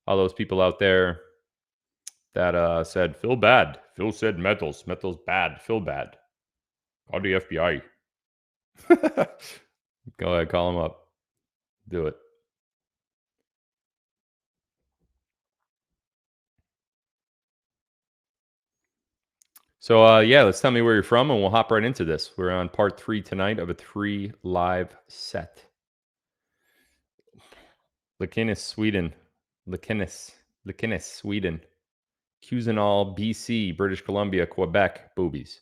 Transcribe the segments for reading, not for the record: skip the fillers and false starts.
all those people out there that said, Phil bad. Phil said metals. Metals bad. Phil bad. Call the FBI. Go ahead, call him up. Do it. So, yeah, let's tell me where you're from, and we'll hop right into this. We're on part 3 tonight of a 3 live set. Likinnis, Sweden. Likinnis, Sweden. Cusinal, BC, British Columbia, Quebec, boobies.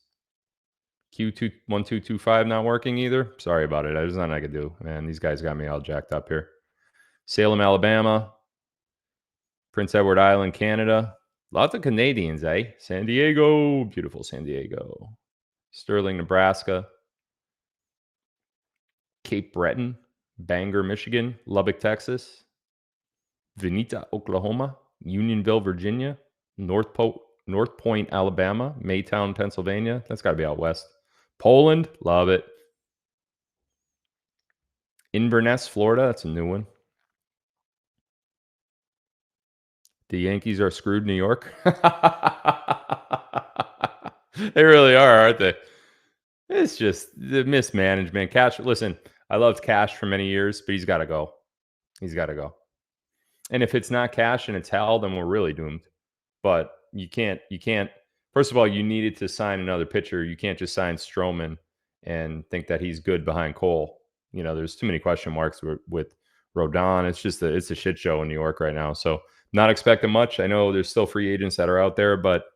Q21225 not working either. Sorry about it. There's nothing I could do. Man, these guys got me all jacked up here. Salem, Alabama. Prince Edward Island, Canada. Lots of Canadians, eh? San Diego. Beautiful San Diego. Sterling, Nebraska. Cape Breton. Bangor, Michigan. Lubbock, Texas. Vinita, Oklahoma. Unionville, Virginia. North Point, Alabama. Maytown, Pennsylvania. That's got to be out west. Poland. Love it. Inverness, Florida. That's a new one. The Yankees are screwed, New York. They really are, aren't they? It's just the mismanagement. Cash, listen, I loved Cash for many years, but he's got to go. He's got to go. And if it's not Cash and it's Hal, then we're really doomed. But you can't. First of all, you needed to sign another pitcher. You can't just sign Stroman and think that he's good behind Cole. You know, there's too many question marks with Rodon. It's just it's a shit show in New York right now. So not expecting much. I know there's still free agents that are out there, but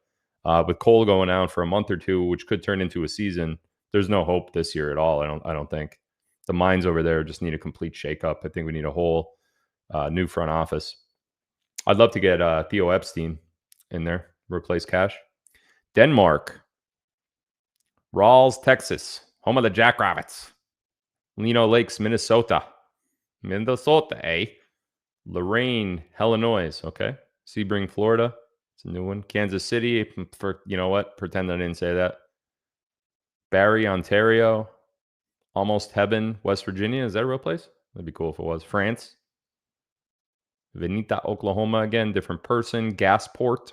with Cole going out for a month or two, which could turn into a season, there's no hope this year at all. I don't think. The minds over there just need a complete shakeup. I think we need a whole new front office. I'd love to get Theo Epstein in there, replace Cash. Denmark. Rawls, Texas, home of the Jackrabbits. Lino Lakes, Minnesota. Minnesota, eh? Lorraine, Illinois, okay. Sebring, Florida. It's a new one. Kansas City, for you know what? Pretend I didn't say that. Barrie, Ontario. Almost Heaven, West Virginia. Is that a real place? That'd be cool if it was. France. Vinita, Oklahoma again. Different person. Gasport.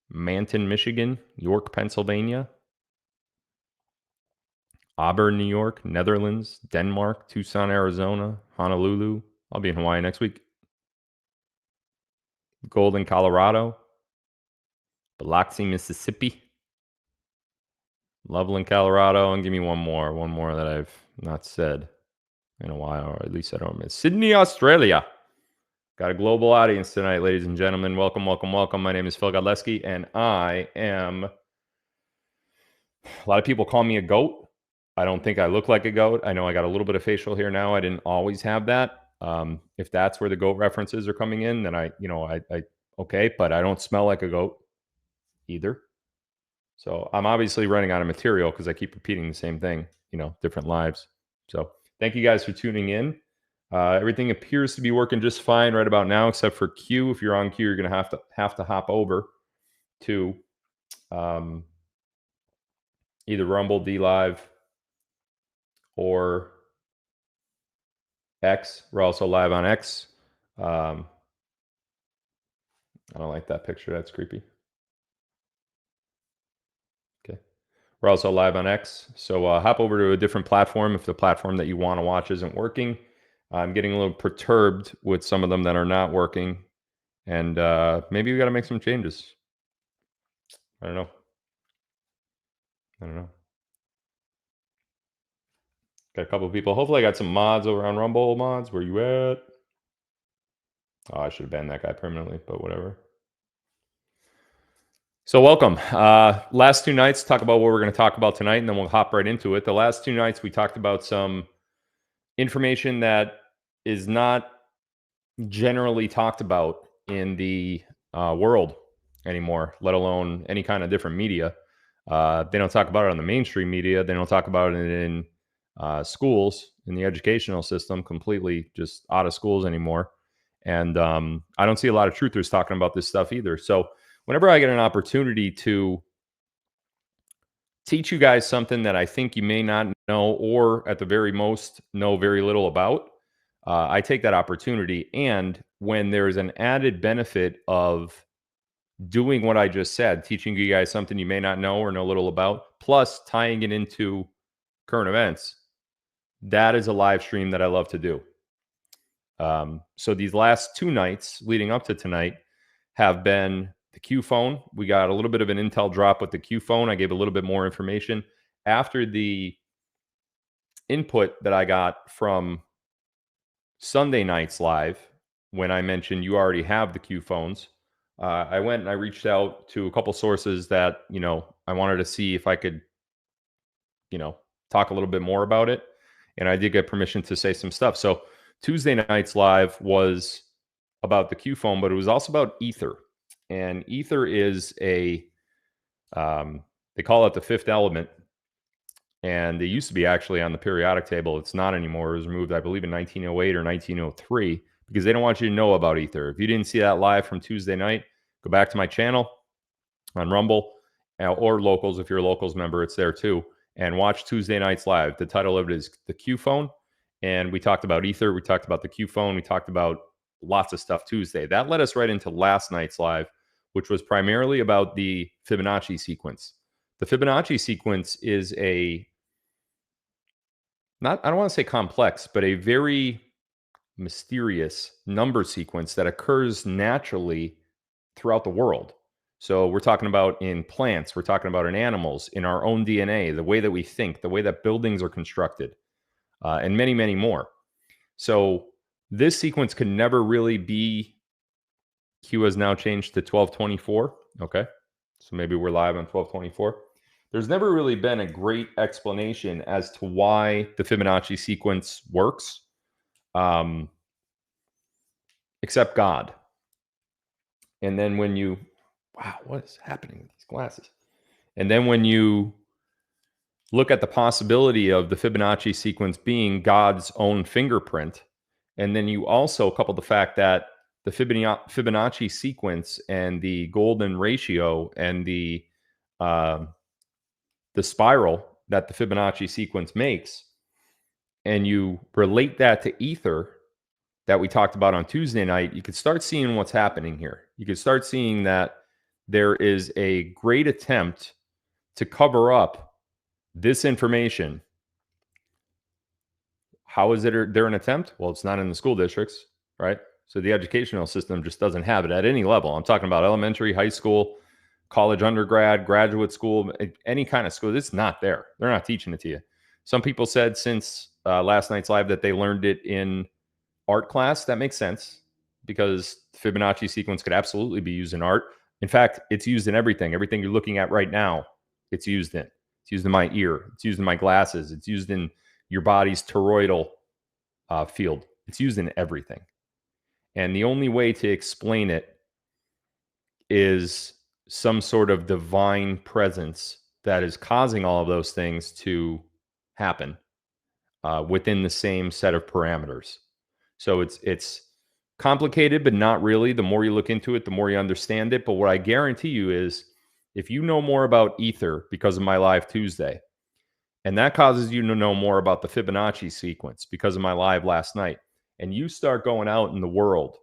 Manton, Michigan. York, Pennsylvania. Auburn, New York. Netherlands. Denmark. Tucson, Arizona. Honolulu. I'll be in Hawaii next week. Golden, Colorado. Biloxi, Mississippi. Loveland, Colorado. And give me one more that I've not said in a while, or at least I don't miss. Sydney, Australia. Got a global audience tonight, ladies and gentlemen. Welcome, welcome, welcome. My name is Phil Godlewski, and I am... A lot of people call me a goat. I don't think I look like a goat. I know I got a little bit of facial hair now. I didn't always have that. If that's where the goat references are coming in, then I okay, but I don't smell like a goat either. So I'm obviously running out of material because I keep repeating the same thing, different lives. So thank you guys for tuning in. Everything appears to be working just fine right about now, except for Q. If you're on Q, you're going to have to hop over to either Rumble, D Live, or X. We're also live on X. I don't like that picture. That's creepy. Okay. We're also live on X. So hop over to a different platform if the platform that you want to watch isn't working. I'm getting a little perturbed with some of them that are not working. And maybe we got to make some changes. I don't know. Got a couple of people. Hopefully I got some mods over on Rumble. Mods, where you at? Oh, I should have banned that guy permanently, but whatever. So welcome. Last two nights, talk about what we're going to talk about tonight, and then we'll hop right into it. The last two nights, we talked about some information that is not generally talked about in the world anymore, let alone any kind of different media. They don't talk about it on the mainstream media. They don't talk about it in schools, in the educational system, completely just out of schools anymore. And I don't see a lot of truthers talking about this stuff either. So whenever I get an opportunity to teach you guys something that I think you may not know, or at the very most know very little about, I take that opportunity. And when there's an added benefit of doing what I just said, teaching you guys something you may not know or know little about, plus tying it into current events, that is a live stream that I love to do. So these last 2 nights leading up to tonight have been the Q phone. We got a little bit of an intel drop with the Q phone. I gave a little bit more information after the input that I got from Sunday night's live when I mentioned you already have the Q phones. I went and I reached out to a couple sources that, I wanted to see if I could, talk a little bit more about it. And I did get permission to say some stuff. So Tuesday night's live was about the Q phone, but it was also about ether. And ether is they call it the fifth element. And it used to be actually on the periodic table. It's not anymore. It was removed, I believe, in 1908 or 1903 because they don't want you to know about ether. If you didn't see that live from Tuesday night, go back to my channel on Rumble or Locals. If you're a Locals member, it's there too. And watch Tuesday night's live. The title of it is The Q Phone. And we talked about ether. We talked about the Q phone. We talked about lots of stuff Tuesday. That led us right into last night's live, which was primarily about the Fibonacci sequence. The Fibonacci sequence is I don't want to say complex, but a very mysterious number sequence that occurs naturally throughout the world. So we're talking about in plants, we're talking about in animals, in our own DNA, the way that we think, the way that buildings are constructed, and many, many more. So this sequence could never really be, Q has now changed to 1224. Okay. So maybe we're live on 1224. There's never really been a great explanation as to why the Fibonacci sequence works, except God. And then when wow, what is happening with these glasses? And then when you look at the possibility of the Fibonacci sequence being God's own fingerprint, and then you also couple the fact that the Fibonacci sequence and the golden ratio and the spiral that the Fibonacci sequence makes, and you relate that to ether that we talked about on Tuesday night, you could start seeing what's happening here. You could start seeing that there is a great attempt to cover up this information. How is it there an attempt? Well, it's not in the school districts, right? So the educational system just doesn't have it at any level. I'm talking about elementary, high school, college, undergrad, graduate school, any kind of school. It's not there. They're not teaching it to you. Some people said since last night's live that they learned it in art class. That makes sense because the Fibonacci sequence could absolutely be used in art. In fact, it's used in everything. Everything you're looking at right now, it's used in. It's used in my ear. It's used in my glasses. It's used in your body's toroidal field. It's used in everything. And the only way to explain it is some sort of divine presence that is causing all of those things to happen within the same set of parameters. So it's complicated, but not really. The more you look into it, the more you understand it. But what I guarantee you is if you know more about ether because of my live Tuesday, and that causes you to know more about the Fibonacci sequence because of my live last night, and you start going out in the world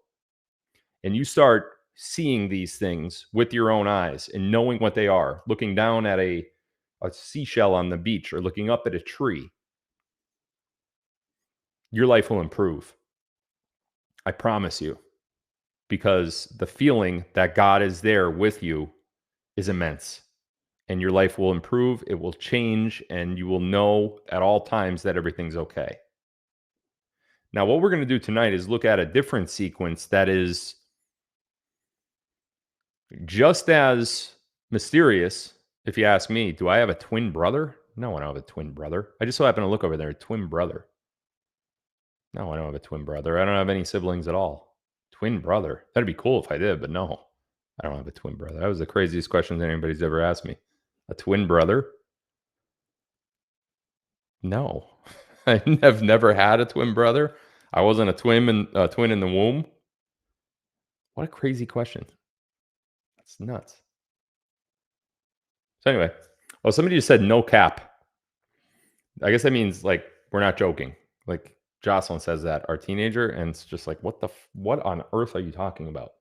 and you start seeing these things with your own eyes and knowing what they are, looking down at a seashell on the beach or looking up at a tree, your life will improve. I promise you, because the feeling that God is there with you is immense, and your life will improve. It will change, and you will know at all times that everything's okay. Now, what we're going to do tonight is look at a different sequence that is just as mysterious. If you ask me, do I have a twin brother? No, I don't have a twin brother. I just so happen to look over there, twin brother. No, I don't have a twin brother. I don't have any siblings at all. Twin brother. That'd be cool if I did, but no, I don't have a twin brother. That was the craziest question that anybody's ever asked me. A twin brother? No, I have never had a twin brother. I wasn't a twin in the womb. What a crazy question. That's nuts. So anyway, somebody just said no cap. I guess that means like we're not joking. Like Jocelyn says that, our teenager, and it's just like, what on earth are you talking about?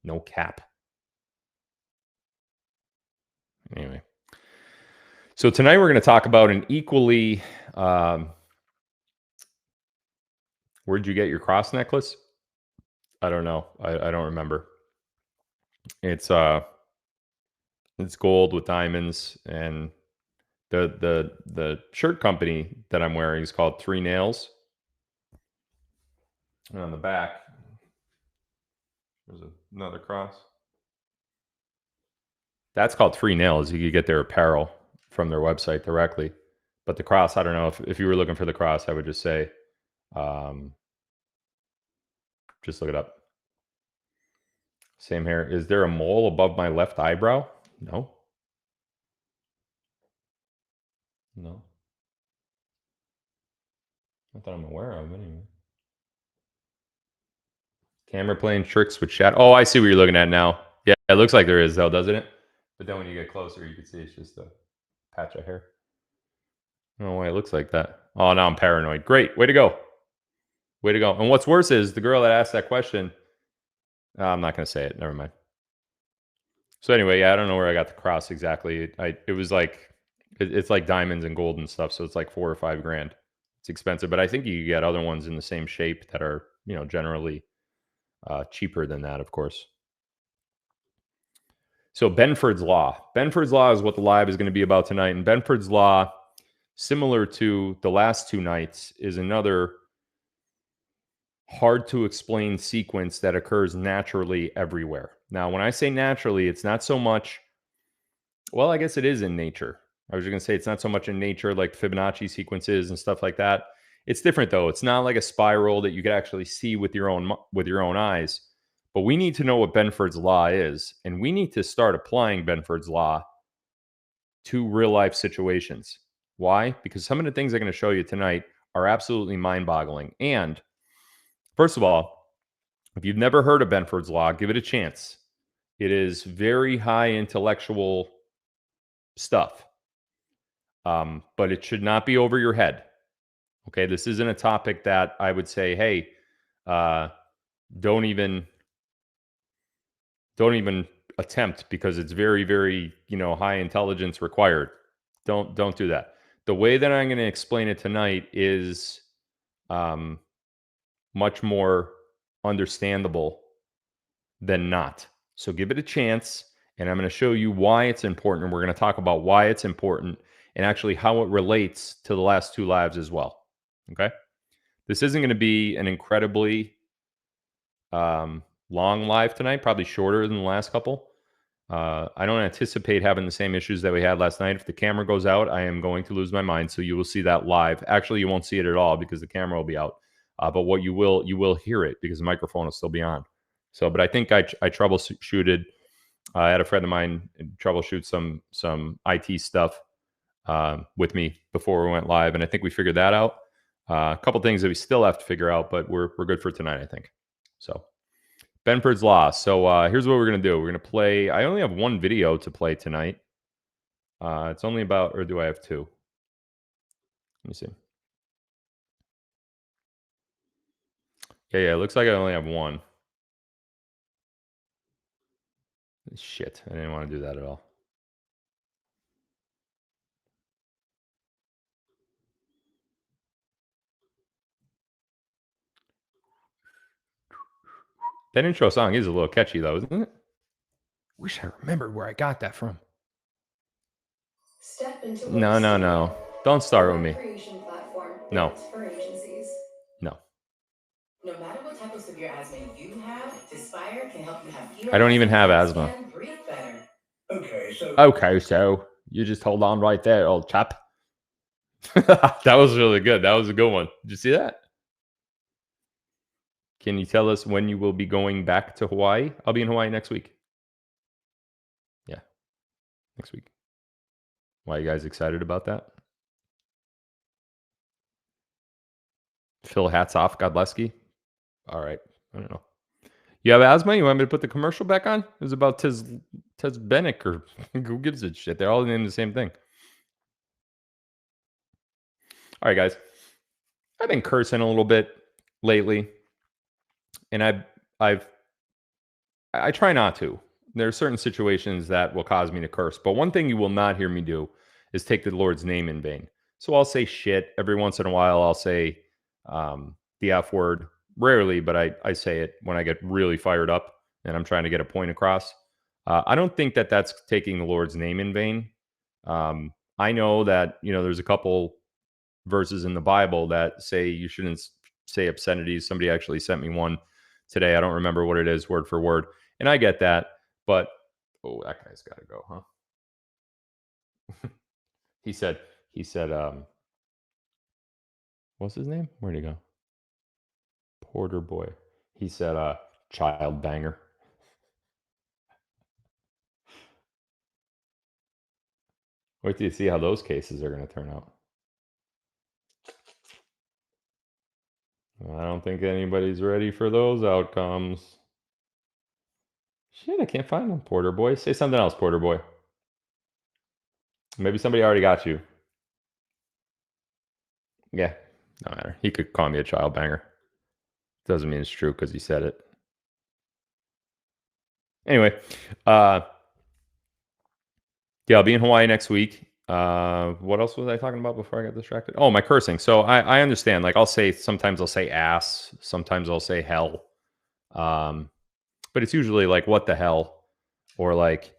No cap. Anyway. So tonight we're going to talk about an equally, where'd you get your cross necklace? I don't know. I don't remember. It's gold with diamonds, and the shirt company that I'm wearing is called Three Nails. And on the back, there's another cross. That's called Three Nails. You could get their apparel from their website directly. But the cross, I don't know if you were looking for the cross, I would just say, just look it up. Same here. Is there a mole above my left eyebrow? No. No. Not that I'm aware of, anyway. Camera playing tricks with chat. Oh, I see what you're looking at now. Yeah, it looks like there is, though, doesn't it? But then when you get closer, you can see it's just a patch of hair. I don't know why it looks like that. Oh, now I'm paranoid. Great. Way to go. Way to go. And what's worse is the girl that asked that question, I'm not going to say it. Never mind. So anyway, yeah, I don't know where I got the cross exactly. It was like, it's like diamonds and gold and stuff. So it's like $4 or $5 grand. It's expensive, but I think you get other ones in the same shape that are, generally cheaper than that, of course. So Benford's Law. Benford's Law is what the live is going to be about tonight. And Benford's Law, similar to the last two nights, is another hard to explain sequence that occurs naturally everywhere. Now, when I say naturally, it's not so much, well, I guess it is in nature. I was just going to say it's not so much in nature like Fibonacci sequences and stuff like that. It's different though. It's not like a spiral that you could actually see with your own eyes. But we need to know what Benford's Law is, and we need to start applying Benford's Law to real life situations. Why? Because some of the things I'm going to show you tonight are absolutely mind-boggling. And first of all, if you've never heard of Benford's Law, give it a chance. It is very high intellectual stuff, but it should not be over your head. Okay, this isn't a topic that I would say, hey, don't even attempt, because it's very, very, high intelligence required. Don't do that. The way that I'm going to explain it tonight is much more understandable than not. So give it a chance, and I'm going to show you why it's important. And we're going to talk about why it's important and actually how it relates to the last two lives as well. Okay? This isn't going to be an incredibly long live tonight, probably shorter than the last couple. I don't anticipate having the same issues that we had last night. If the camera goes out, I am going to lose my mind. So you will see that live. Actually, you won't see it at all because the camera will be out. But what you will hear it because the microphone will still be on. So, but I think I troubleshooted. I had a friend of mine troubleshoot some IT stuff with me before we went live, and I think we figured that out. A couple things that we still have to figure out, but we're good for tonight, I think. So, Benford's Law. So here's what we're gonna do. We're gonna play. I only have one video to play tonight. It's only about, or do I have two? Let me see. Yeah. It looks like I only have one. Shit, I didn't want to do that at all. That intro song is a little catchy, though, isn't it? Wish I remembered where I got that from. Step into No. Don't start with me. Creation platform No. built for agencies. No. No matter what type of severe asthma you have, Aspire can help you have fewer I don't even have attacks asthma. and breathe better. Okay, so you just hold on right there, old chap. That was really good. That was a good one. Did you see that? Can you tell us when you will be going back to Hawaii? I'll be in Hawaii next week. Yeah, next week. Why are you guys excited about that? Phil, hats off, Godlewski. All right. I don't know. You have asthma? You want me to put the commercial back on? It was about Tez Bennick, or who gives a shit? They're all named the same thing. All right, guys. I've been cursing a little bit lately, and I try not to. There are certain situations that will cause me to curse, but one thing you will not hear me do is take the Lord's name in vain. So I'll say shit every once in a while. I'll say the F word rarely, but I say it when I get really fired up and I'm trying to get a point across. I don't think that that's taking the Lord's name in vain. I know that there's a couple verses in the Bible that say you shouldn't say obscenities. Somebody actually sent me one today. I don't remember what it is word for word. And I get that, but that guy's got to go, huh? he said, what's his name? Where'd he go? Porter boy. He said, child banger. Wait till you see how those cases are going to turn out. I don't think anybody's ready for those outcomes. Shit, I can't find him, Porter boy. Say something else, Porter boy. Maybe somebody already got you. Yeah, no matter. He could call me a child banger. Doesn't mean it's true because he said it. Anyway, yeah, I'll be in Hawaii next week. What else was I talking about before I got distracted? Oh, my cursing. So I understand. Like sometimes I'll say ass, sometimes I'll say hell. But it's usually like what the hell, or like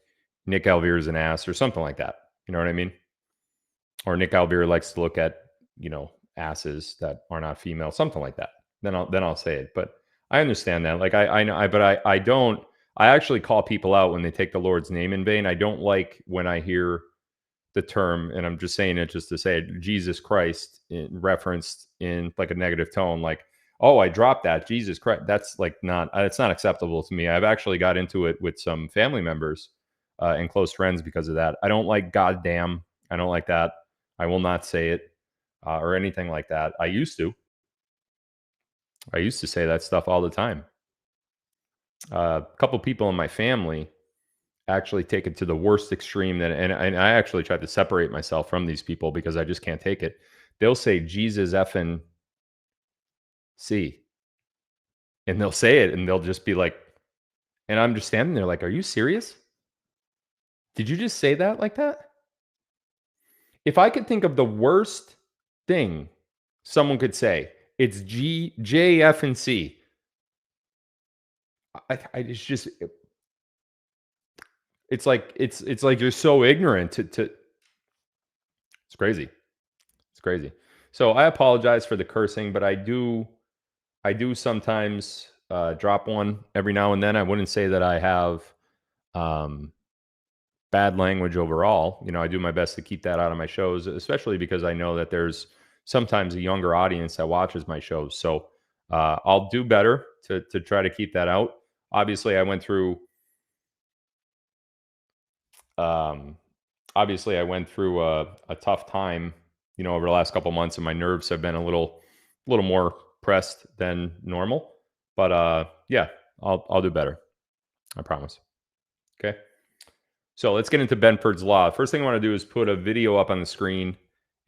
Nick Alvear's an ass or something like that. You know what I mean? Or Nick Alvear likes to look at, asses that are not female, something like that. Then I'll say it. But I understand that. Like I know, but I don't. I actually call people out when they take the Lord's name in vain. I don't like when I hear the term, and I'm just saying it just to say it, Jesus Christ referenced in like a negative tone, like, oh, I dropped that, Jesus Christ. That's like not, it's not acceptable to me. I've actually got into it with some family members and close friends because of that. I don't like goddamn. I don't like that. I will not say it or anything like that. I used to say that stuff all the time. A couple people in my family actually take it to the worst extreme and I actually tried to separate myself from these people because I just can't take it. They'll say Jesus effing C, and they'll say it and they'll just be like, and I'm just standing there like, are you serious? Did you just say that like that? If I could think of the worst thing someone could say, it's G, J, F, and C. It's just, it's like you're so ignorant to it's crazy. It's crazy. So I apologize for the cursing, but I do sometimes drop one every now and then. I wouldn't say that I have bad language overall. I do my best to keep that out of my shows, especially because I know that there's sometimes a younger audience that watches my shows. So I'll do better to try to keep that out. Obviously, I went through a tough time, over the last couple months, and my nerves have been a little more pressed than normal. But yeah, I'll do better. I promise. Okay. So let's get into Benford's Law. First thing I want to do is put a video up on the screen,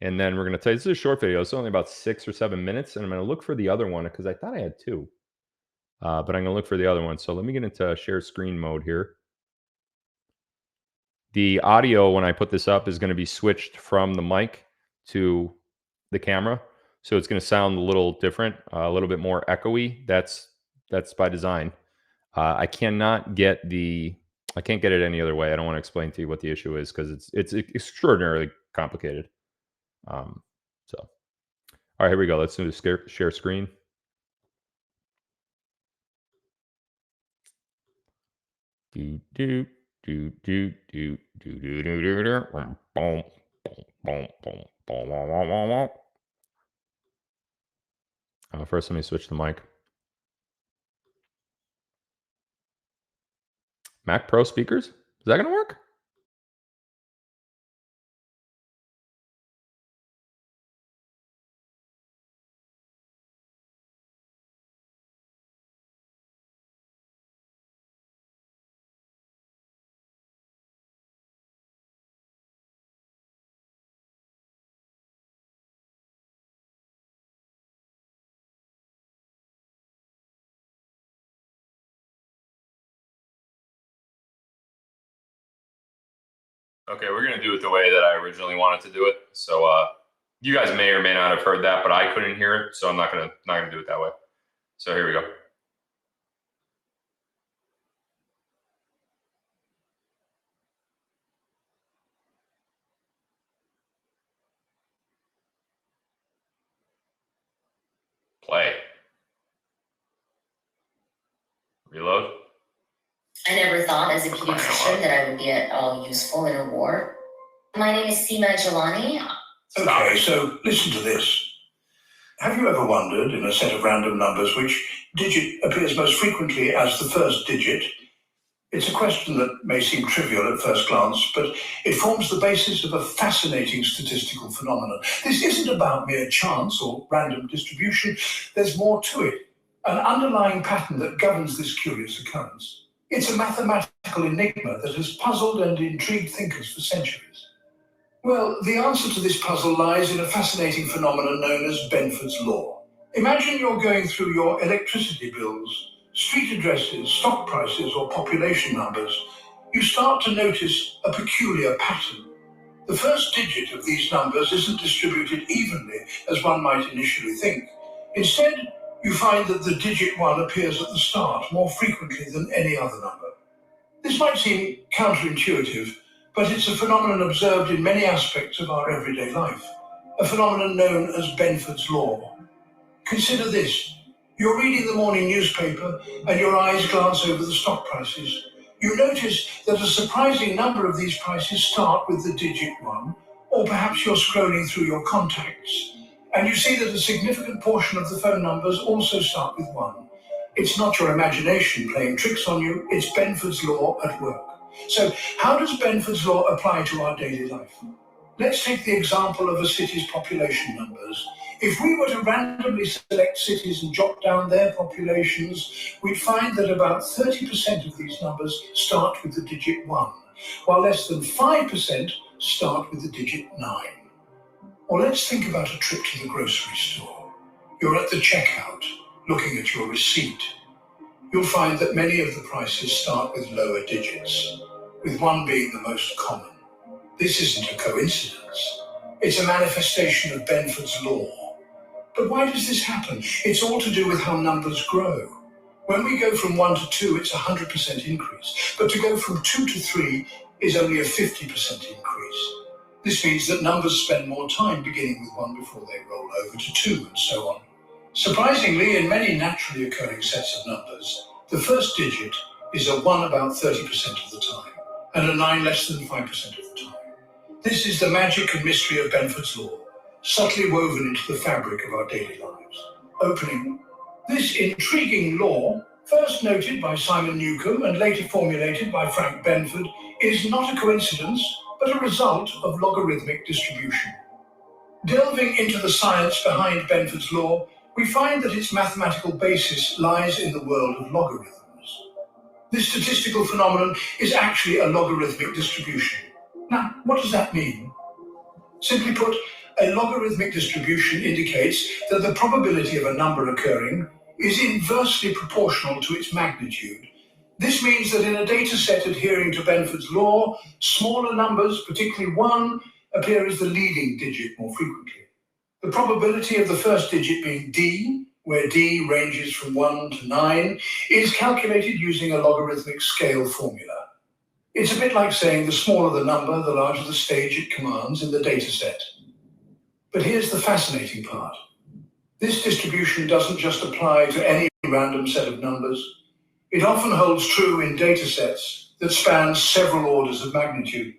and then we're going to tell you, this is a short video. It's only about 6 or 7 minutes, and I'm going to look for the other one because I thought I had two. But I'm going to look for the other one. So let me get into share screen mode here. The audio, when I put this up, is going to be switched from the mic to the camera. So it's going to sound a little different, a little bit more echoey. That's by design. I can't get it any other way. I don't want to explain to you what the issue is because it's extraordinarily complicated. So, all right, here we go. Let's do the share screen. Do do do do do do do do do do. Boom boom boom boom boom. First, let me switch the mic. Mac Pro speakers? Is that going to work? Okay, we're going to do it the way that I originally wanted to do it. So you guys may or may not have heard that, but I couldn't hear it, so I'm not going to do it that way. So here we go. Play. Reload. I never thought as a pediatrician that I would be at all useful in a war. My name is Seema Jelani. Okay, so listen to this. Have you ever wondered, in a set of random numbers, which digit appears most frequently as the first digit? It's a question that may seem trivial at first glance, but it forms the basis of a fascinating statistical phenomenon. This isn't about mere chance or random distribution. There's more to it, an underlying pattern that governs this curious occurrence. It's a mathematical enigma that has puzzled and intrigued thinkers for centuries. Well, the answer to this puzzle lies in a fascinating phenomenon known as Benford's law. Imagine you're going through your electricity bills, street addresses, stock prices, or population numbers. You start to notice a peculiar pattern. The first digit of these numbers isn't distributed evenly as one might initially think. Instead, you find that the digit 1 appears at the start more frequently than any other number. This might seem counterintuitive, but it's a phenomenon observed in many aspects of our everyday life, a phenomenon known as Benford's law. Consider this. You're reading the morning newspaper and your eyes glance over the stock prices. You notice that a surprising number of these prices start with the digit 1, or perhaps you're scrolling through your contacts, and you see that a significant portion of the phone numbers also start with 1. It's not your imagination playing tricks on you, it's Benford's law at work. So how does Benford's law apply to our daily life? Let's take the example of a city's population numbers. If we were to randomly select cities and jot down their populations, we'd find that about 30% of these numbers start with the digit 1, while less than 5% start with the digit 9. Or let's think about a trip to the grocery store. You're at the checkout, looking at your receipt. You'll find that many of the prices start with lower digits, with 1 being the most common. This isn't a coincidence. It's a manifestation of Benford's law. But why does this happen? It's all to do with how numbers grow. When we go from 1 to 2, it's a 100% increase. But to go from 2 to 3 is only a 50% increase. This means that numbers spend more time beginning with 1 before they roll over to 2, and so on. Surprisingly, in many naturally occurring sets of numbers, the first digit is a 1 about 30% of the time, and a 9 less than 5% of the time. This is the magic and mystery of Benford's law, subtly woven into the fabric of our daily lives. Opening. This intriguing law, first noted by Simon Newcomb and later formulated by Frank Benford, is not a coincidence, but a result of logarithmic distribution. Delving into the science behind Benford's law, we find that its mathematical basis lies in the world of logarithms. This statistical phenomenon is actually a logarithmic distribution. Now, what does that mean? Simply put, a logarithmic distribution indicates that the probability of a number occurring is inversely proportional to its magnitude. This means that in a data set adhering to Benford's law, smaller numbers, particularly 1, appear as the leading digit more frequently. The probability of the first digit being d, where d ranges from 1 to 9, is calculated using a logarithmic scale formula. It's a bit like saying the smaller the number, the larger the stage it commands in the data set. But here's the fascinating part. This distribution doesn't just apply to any random set of numbers. It often holds true in data sets that span several orders of magnitude.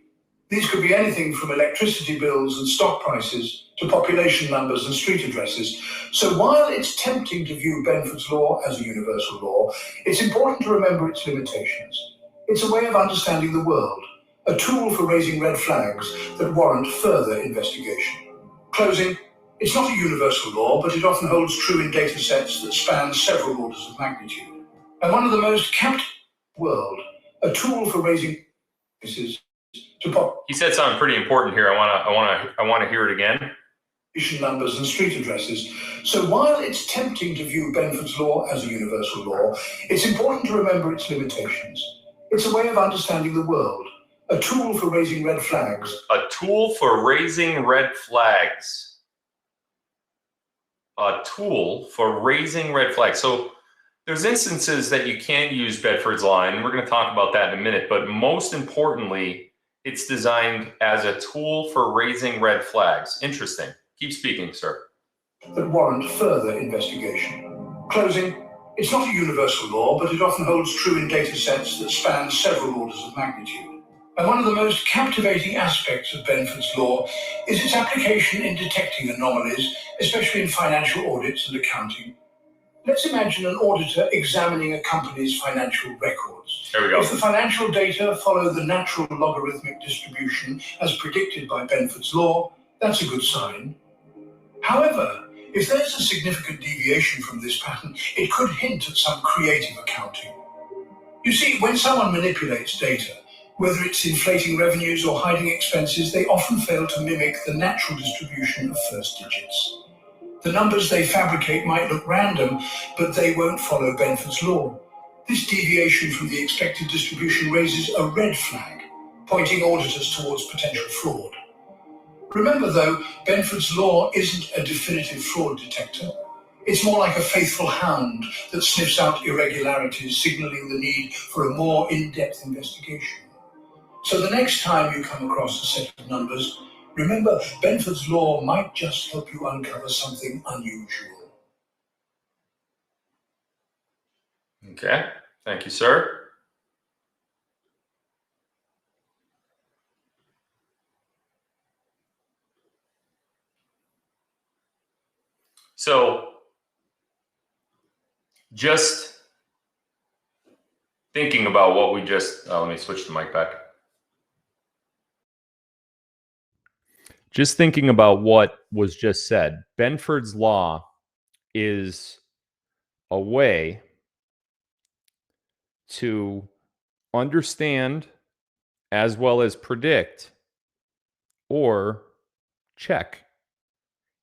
These could be anything from electricity bills and stock prices to population numbers and street addresses. So while it's tempting to view Benford's law as a universal law, it's important to remember its limitations. It's a way of understanding the world, a tool for raising red flags that warrant further investigation. Closing, it's not a universal law, but it often holds true in data sets that span several orders of magnitude. And one of the most captivating in the world, a tool for raising He said something pretty important here. I want to hear it again. Numbers and street addresses. So while it's tempting to view Benford's law as a universal law, it's important to remember its limitations. It's a way of understanding the world, A tool for raising red flags. A tool for raising red flags. A tool for raising red flags. So there's instances that you can't use Benford's law, and we're going to talk about that in a minute. But most importantly, it's designed as a tool for raising red flags. Interesting. Keep speaking, sir. That warrant further investigation. Closing. It's not a universal law, but it often holds true in data sets that span several orders of magnitude. And one of the most captivating aspects of Benford's law is its application in detecting anomalies, especially in financial audits and accounting. Let's imagine an auditor examining a company's financial records. There we go. If the financial data follow the natural logarithmic distribution as predicted by Benford's law, that's a good sign. However, if there's a significant deviation from this pattern, it could hint at some creative accounting. You see, when someone manipulates data, whether it's inflating revenues or hiding expenses, they often fail to mimic the natural distribution of first digits. The numbers they fabricate might look random, but they won't follow Benford's law. This deviation from the expected distribution raises a red flag, pointing auditors towards potential fraud. Remember though, Benford's law isn't a definitive fraud detector. It's more like a faithful hound that sniffs out irregularities, signaling the need for a more in-depth investigation. So the next time you come across a set of numbers, remember, Benford's law might just help you uncover something unusual. Okay. Thank you, sir. So, just thinking about what we just, let me switch the mic back. Just thinking about what was just said, Benford's law is a way to understand as well as predict or check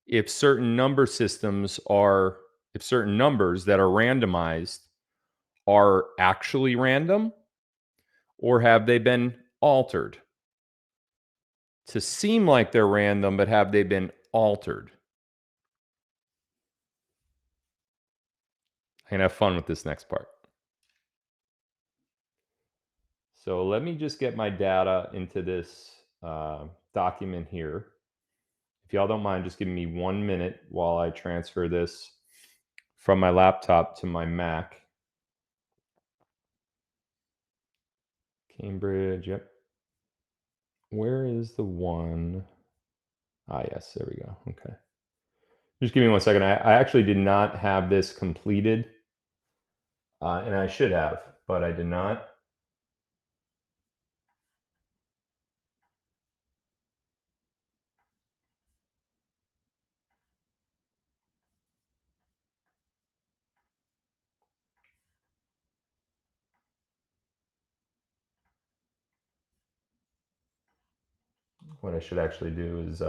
if certain number systems are, if certain numbers that are randomized are actually random or have they been altered to seem like they're random, but have they been altered? I can have fun with this next part. So let me just get my data into this document here. If y'all don't mind, just giving me 1 minute while I transfer this from my laptop to my Mac. Cambridge, yep. Where is the one? Ah, yes, there we go. Okay. Just give me 1 second. I actually did not have this completed, and I should have, but I did not. What I should actually do is it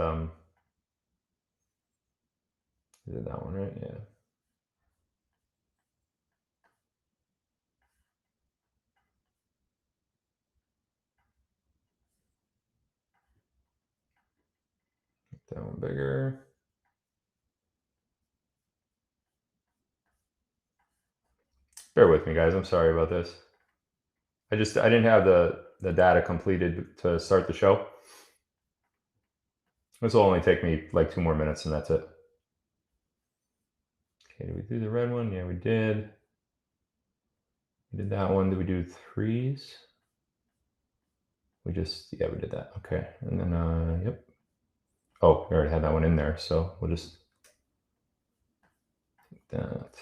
that one, right? Yeah. Make that one bigger. Bear with me, guys. I'm sorry about this. I didn't have the data completed to start the show. This will only take me like 2 more minutes and that's it. Okay, did we do the red one? Yeah, we did. We did that one. Did we do threes? We did that. Okay, and then, yep. Oh, we already had that one in there, so we'll just take that.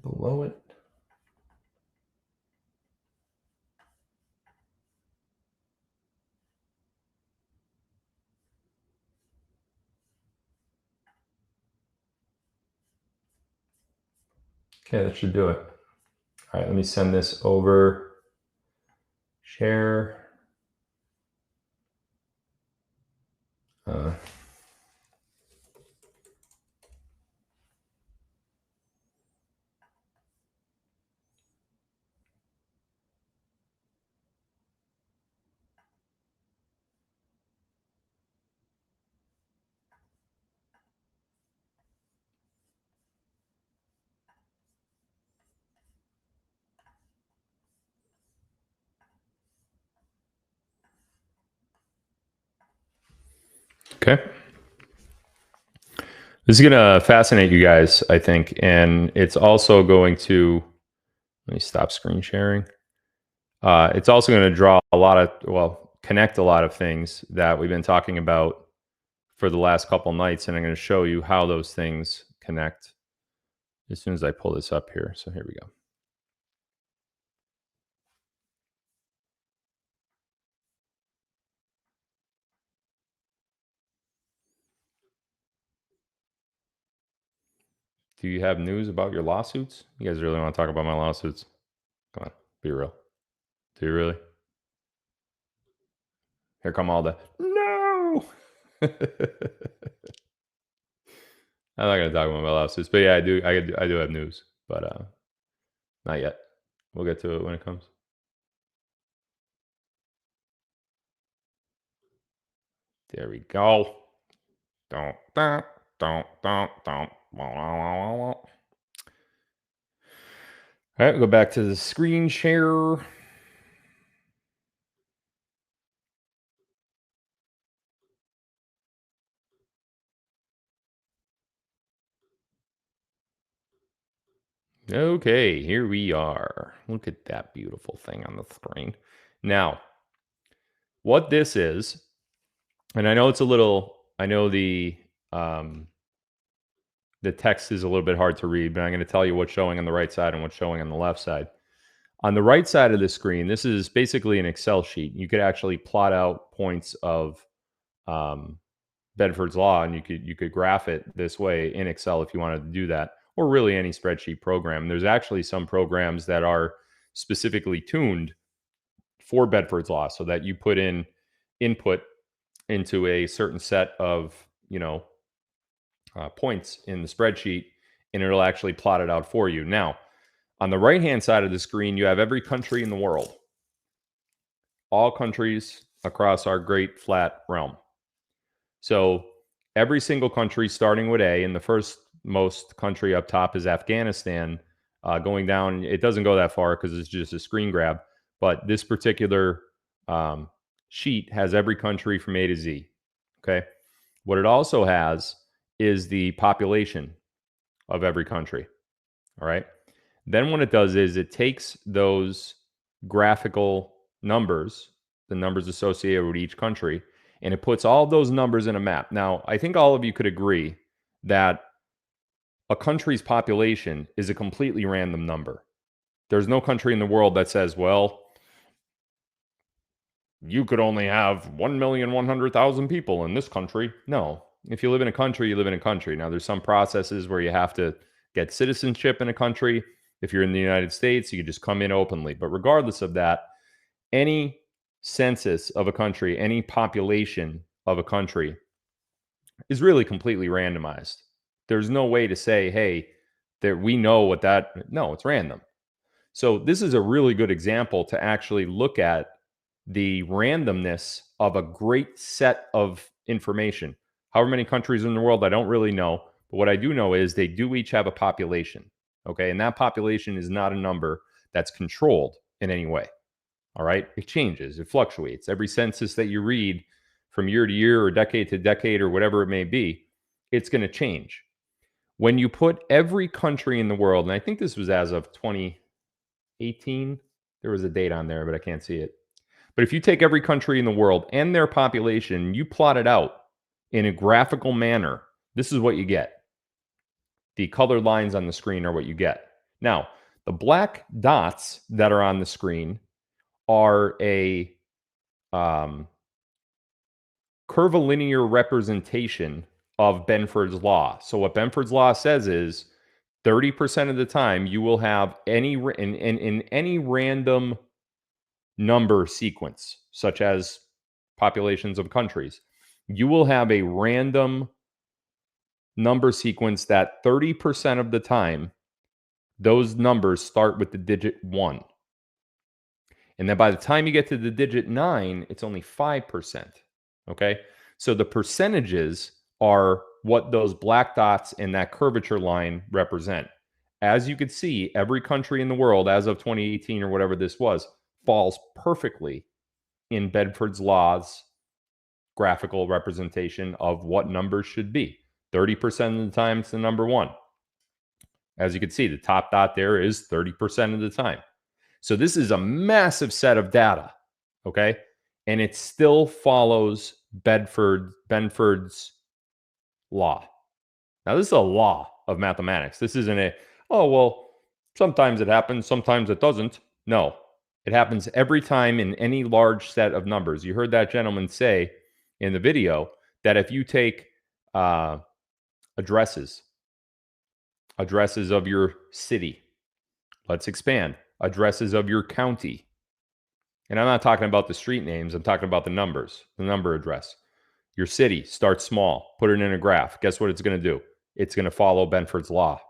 Below it. Okay, that should do it. All right, let me send this over. Share. Okay. This is going to fascinate you guys, I think. And it's also going to, let me stop screen sharing. It's also going to draw a lot of, well, connect a lot of things that we've been talking about for the last couple nights. And I'm going to show you how those things connect as soon as I pull this up here. So here we go. Do you have news about your lawsuits? You guys really want to talk about my lawsuits? Come on, be real. Do you really? Here come all the no. I'm not gonna talk about my lawsuits, but yeah, I do have news, but not yet. We'll get to it when it comes. There we go. Don't. All right, go back to the screen share. Okay, here we are. Look at that beautiful thing on the screen. Now, what this is, and I know it's a little, I know the text is a little bit hard to read, but I'm going to tell you what's showing on the right side and what's showing on the left side. On the right side of the screen, this is basically an Excel sheet. You could actually plot out points of Benford's law, and you could graph it this way in Excel if you wanted to do that, or really any spreadsheet program. There's actually some programs that are specifically tuned for Benford's law, so that you put in input into a certain set of points in the spreadsheet, and it'll actually plot it out for you. Now, on the right-hand side of the screen, you have every country in the world, all countries across our great flat realm. So every single country starting with A, and the first most country up top is Afghanistan. Going down, it doesn't go that far because it's just a screen grab. But this particular sheet has every country from A to Z. Okay. What it also has is the population of every country. All right. Then what it does is it takes those graphical numbers, the numbers associated with each country, and it puts all of those numbers in a map. Now, I think all of you could agree that a country's population is a completely random number. There's no country in the world that says, well, you could only have 1,100,000 people in this country. No. If you live in a country, you live in a country. Now, there's some processes where you have to get citizenship in a country. If you're in the United States, you can just come in openly. But regardless of that, any census of a country, any population of a country is really completely randomized. There's no way to say, hey, that we know what that, no, it's random. So this is a really good example to actually look at the randomness of a great set of information. However many countries in the world, I don't really know. But what I do know is they do each have a population. Okay. And that population is not a number that's controlled in any way. All right. It changes. It fluctuates. Every census that you read from year to year or decade to decade or whatever it may be, it's going to change. When you put every country in the world, and I think this was as of 2018, there was a date on there, but I can't see it. But if you take every country in the world and their population, you plot it out in a graphical manner, this is what you get. The colored lines on the screen are what you get. Now, the black dots that are on the screen are a curvilinear representation of Benford's law. So what Benford's law says is 30% of the time you will have any in any random number sequence, such as populations of countries, you will have a random number sequence that 30% of the time those numbers start with the digit 1. And then by the time you get to the digit 9, it's only 5%. Okay? So the percentages are what those black dots and that curvature line represent. As you could see, every country in the world as of 2018 or whatever this was falls perfectly in Benford's law's graphical representation of what numbers should be. 30% of the time, it's the number 1. As you can see, the top dot there is 30% of the time. So this is a massive set of data, okay? And it still follows Benford's law. Now, this is a law of mathematics. This isn't a, oh, well, sometimes it happens, sometimes it doesn't. No, it happens every time in any large set of numbers. You heard that gentleman say in the video that if you take addresses of your city, let's expand, addresses of your county. And I'm not talking about the street names. I'm talking about the numbers, the number address. Your city, start small, put it in a graph. Guess what it's going to do? It's going to follow Benford's law.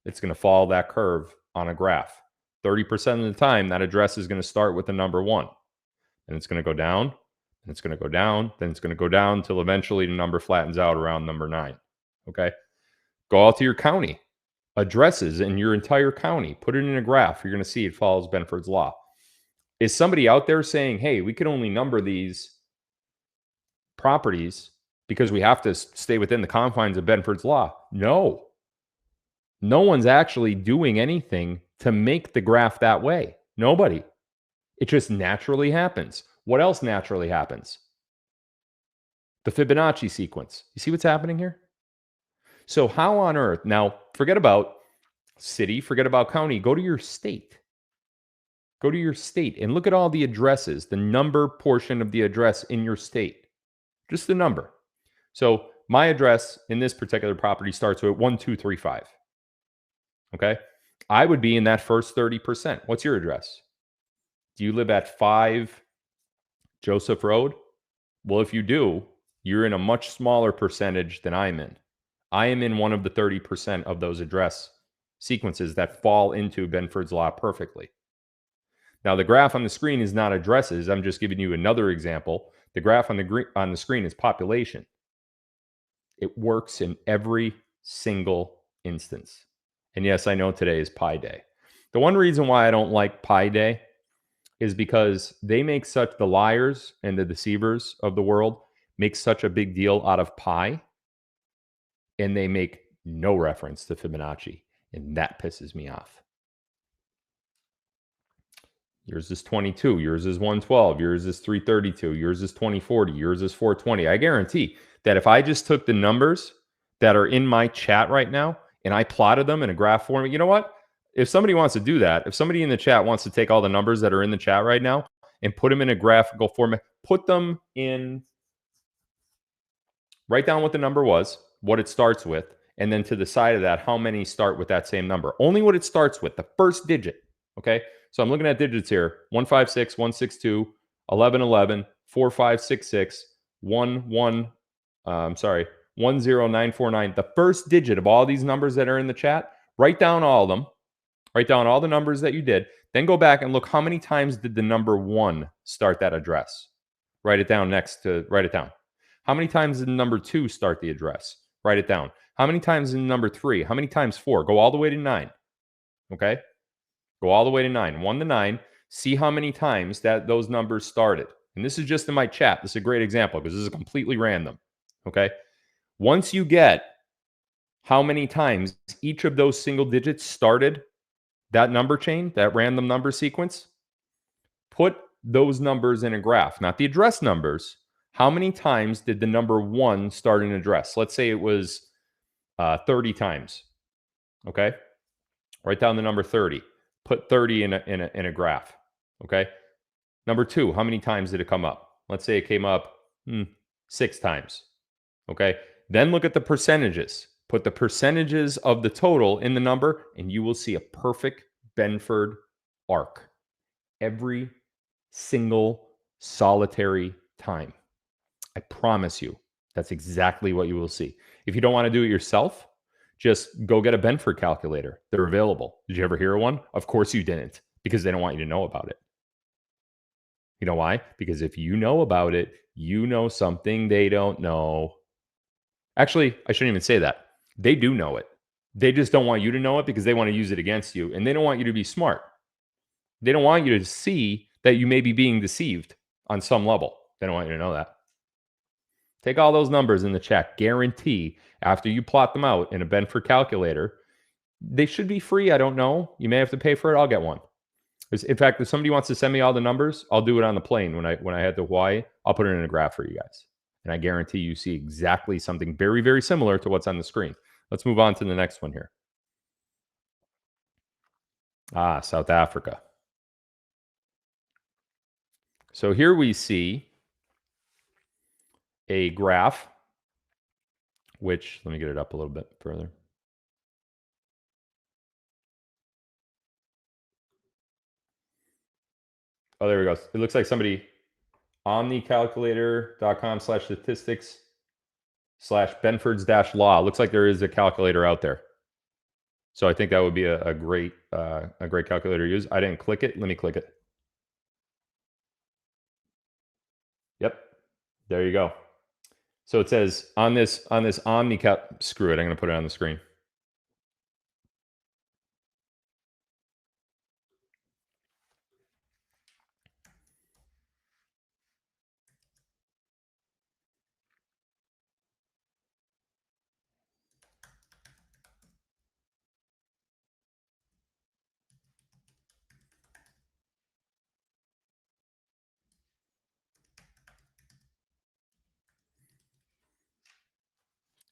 It's going to follow that curve on a graph. 30% of the time, that address is going to start with the number 1. And it's going to go down, and it's going to go down, then it's going to go down until eventually the number flattens out around number 9. Okay? Go out to your county. Addresses in your entire county. Put it in a graph. You're going to see it follows Benford's law. Is somebody out there saying, hey, we could only number these properties because we have to stay within the confines of Benford's law? No. No one's actually doing anything to make the graph that way. Nobody. It just naturally happens. What else naturally happens? The Fibonacci sequence. You see what's happening here? So how on earth, now forget about city, forget about county, go to your state. Go to your state and look at all the addresses, the number portion of the address in your state. Just the number. So my address in this particular property starts with 1235. Okay? I would be in that first 30%. What's your address? Do you live at 5 Joseph Road? Well, if you do, you're in a much smaller percentage than I'm in. I am in one of the 30% of those address sequences that fall into Benford's law perfectly. Now, the graph on the screen is not addresses. I'm just giving you another example. The graph on the screen is population. It works in every single instance. And yes, I know today is Pi Day. The one reason why I don't like Pi Day is because they make such, the liars and the deceivers of the world make such a big deal out of pi, and they make no reference to Fibonacci, and that pisses me off. Yours is 22, yours is 112, yours is 332, yours is 2040, yours is 420. I guarantee that if I just took the numbers that are in my chat right now and I plotted them in a graph format, you know what? If somebody wants to do that, if somebody in the chat wants to take all the numbers that are in the chat right now and put them in a graphical format, put them in, write down what the number was, what it starts with, and then to the side of that, how many start with that same number. Only what it starts with, the first digit, okay? So I'm looking at digits here, 156, 162, 1111, 4566, 10949. The first digit of all these numbers that are in the chat, write down all of them. Write down all the numbers that you did. Then go back and look how many times did the number 1 start that address. Write it down next to, write it down. How many times did the number 2 start the address? Write it down. How many times did the number 3? How many times 4? Go all the way to 9. Okay? Go all the way to 9. 1 to 9. See how many times that those numbers started. And this is just in my chat. This is a great example because this is completely random. Okay? Once you get how many times each of those single digits started that number chain, that random number sequence, put those numbers in a graph, not the address numbers. How many times did the number 1 start an address? Let's say it was 30 times. Okay? Write down the number 30. Put 30 in a graph. Okay? Number 2, how many times did it come up? Let's say it came up 6 times. Okay? Then look at the percentages. Put the percentages of the total in the number, and you will see a perfect Benford arc every single solitary time. I promise you, that's exactly what you will see. If you don't want to do it yourself, just go get a Benford calculator. They're available. Did you ever hear of one? Of course you didn't, because they don't want you to know about it. You know why? Because if you know about it, you know something they don't know. Actually, I shouldn't even say that. They do know it. They just don't want you to know it because they want to use it against you, and they don't want you to be smart. They don't want you to see that you may be being deceived on some level. They don't want you to know that. Take all those numbers in the check. Guarantee after you plot them out in a Benford calculator, they should be free. I don't know. You may have to pay for it. I'll get one. In fact, if somebody wants to send me all the numbers, I'll do it on the plane when I head to Hawaii. I'll put it in a graph for you guys. And I guarantee you see exactly something very, very similar to what's on the screen. Let's move on to the next one here. South Africa. So here we see a graph, which, let me get it up a little bit further. Oh, there we go. It looks like somebody omnicalculator.com/statistics/Benford's-law. Looks like there is a calculator out there. So I think that would be a great calculator to use. I didn't click it. Let me click it. Yep. There you go. So it says on this OmniCal, screw it. I'm going to put it on the screen.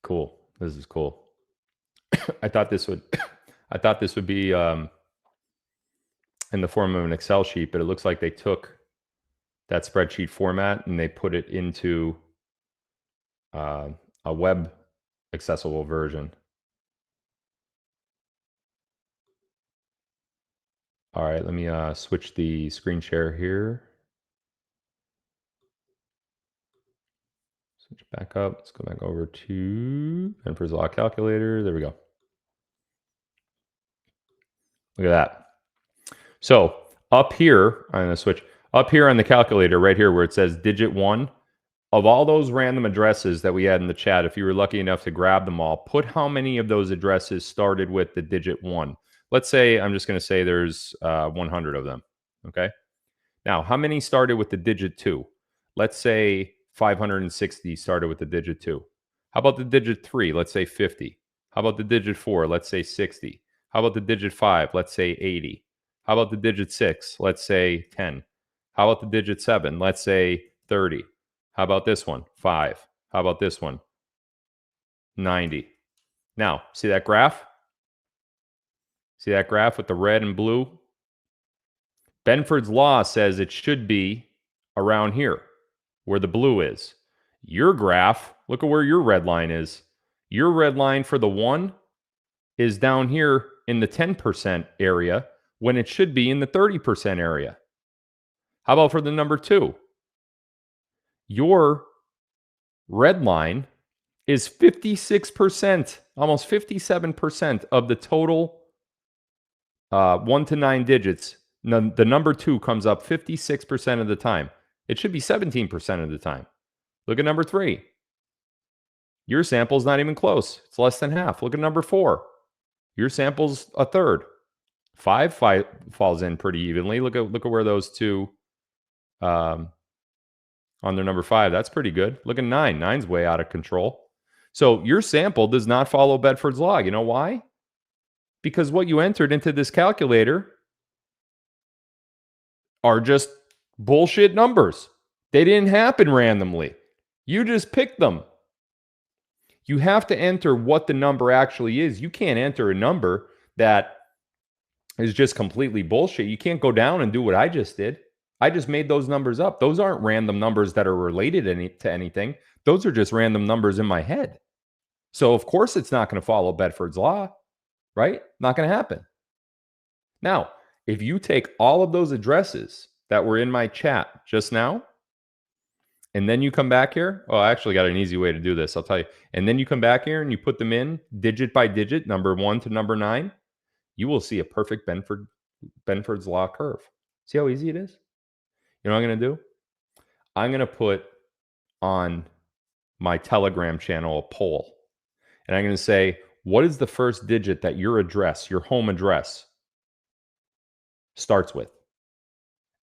Cool. This is cool. I thought this would be in the form of an Excel sheet, but it looks like they took that spreadsheet format and they put it into a web accessible version. All right, let me switch the screen share here. Switch back up. Let's go back over to Benford's Law calculator. There we go. Look at that. So up here, I'm going to switch. Up here on the calculator, right here where it says digit 1, of all those random addresses that we had in the chat, if you were lucky enough to grab them all, put how many of those addresses started with the digit 1. Let's say, I'm just going to say there's 100 of them, okay? Now, how many started with the digit 2? Let's say 560 started with the digit 2. How about the digit 3? Let's say 50. How about the digit 4? Let's say 60. How about the digit 5? Let's say 80. How about the digit 6? Let's say 10. How about the digit 7? Let's say 30. How about this one? 5. How about this one? 90. Now, see that graph? See that graph with the red and blue? Benford's Law says it should be around here, where the blue is. Your graph, look at where your red line is. Your red line for the 1 is down here in the 10% area when it should be in the 30% area. How about for the number 2? Your red line is 56%, almost 57% of the total 1 to 9 digits. The number 2 comes up 56% of the time. It should be 17% of the time. Look at number 3. Your sample's not even close. It's less than half. Look at number 4. Your sample's a third. 5 falls in pretty evenly. Look at where those two on their number 5. That's pretty good. Look at 9. 9's way out of control. So your sample does not follow Benford's Law. You know why? Because what you entered into this calculator are just bullshit numbers. They didn't happen randomly. You just picked them. You have to enter what the number actually is. You can't enter a number that is just completely bullshit. You can't go down and do what I just did. I just made those numbers up. Those aren't random numbers that are related to anything. Those are just random numbers in my head. So of course it's not going to follow Benford's Law, right? Not going to happen. Now, if you take all of those addresses that were in my chat just now, and then you come back here. Oh, I actually got an easy way to do this. I'll tell you. And then you come back here and you put them in digit by digit, number 1 to number 9. You will see a perfect Benford's Law curve. See how easy it is? You know what I'm going to do? I'm going to put on my Telegram channel a poll. And I'm going to say, what is the first digit that your address, your home address, starts with?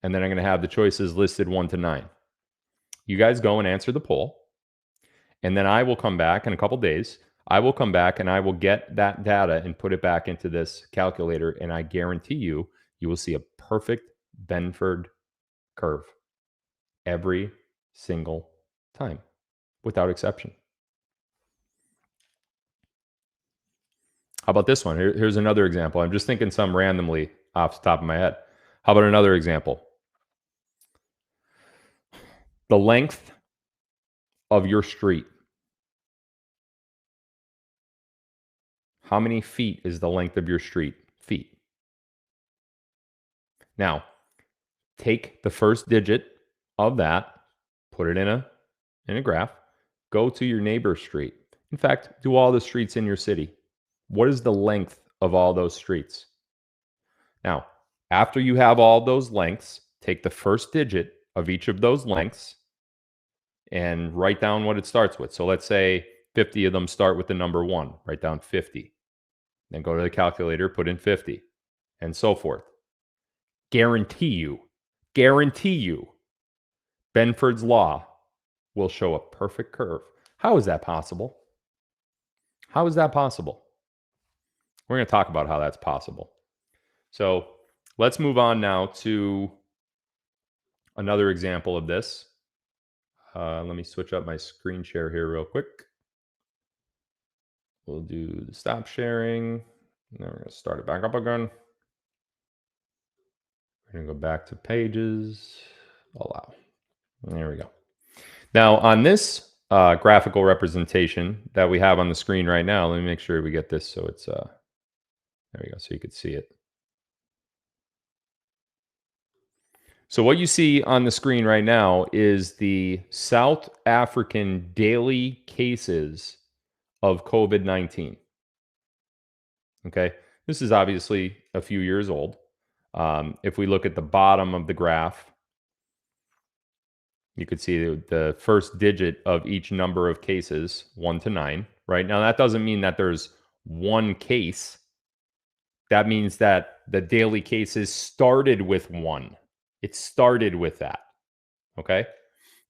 And then I'm going to have the choices listed 1 to 9. You guys go and answer the poll. And then I will come back in a couple days. I will come back and I will get that data and put it back into this calculator. And I guarantee you, you will see a perfect Benford curve every single time without exception. How about this one? Here's another example. I'm just thinking some randomly off the top of my head. How about another example? The length of your street. How many feet is the length of your street? Feet. Now, take the first digit of that, put it in a graph, go to your neighbor's street. In fact, do all the streets in your city. What is the length of all those streets? Now, after you have all those lengths, take the first digit of each of those lengths and write down what it starts with. So let's say 50 of them start with the number 1. Write down 50. Then go to the calculator, put in 50, and so forth. Guarantee you, Benford's law will show a perfect curve. How is that possible? How is that possible? We're going to talk about how that's possible. So let's move on now to another example of this. Let me switch up my screen share here real quick. We'll do the stop sharing. Now we're going to start it back up again. We're going to go back to pages. Allow. There we go. Now on this graphical representation that we have on the screen right now, let me make sure we get this so it's, there we go, so you could see it. So what you see on the screen right now is the South African daily cases of COVID-19. Okay, this is obviously a few years old. If we look at the bottom of the graph, you could see the first digit of each number of cases, 1 to 9, right? Now, that doesn't mean that there's one case. That means that the daily cases started with 1. It started with that, okay?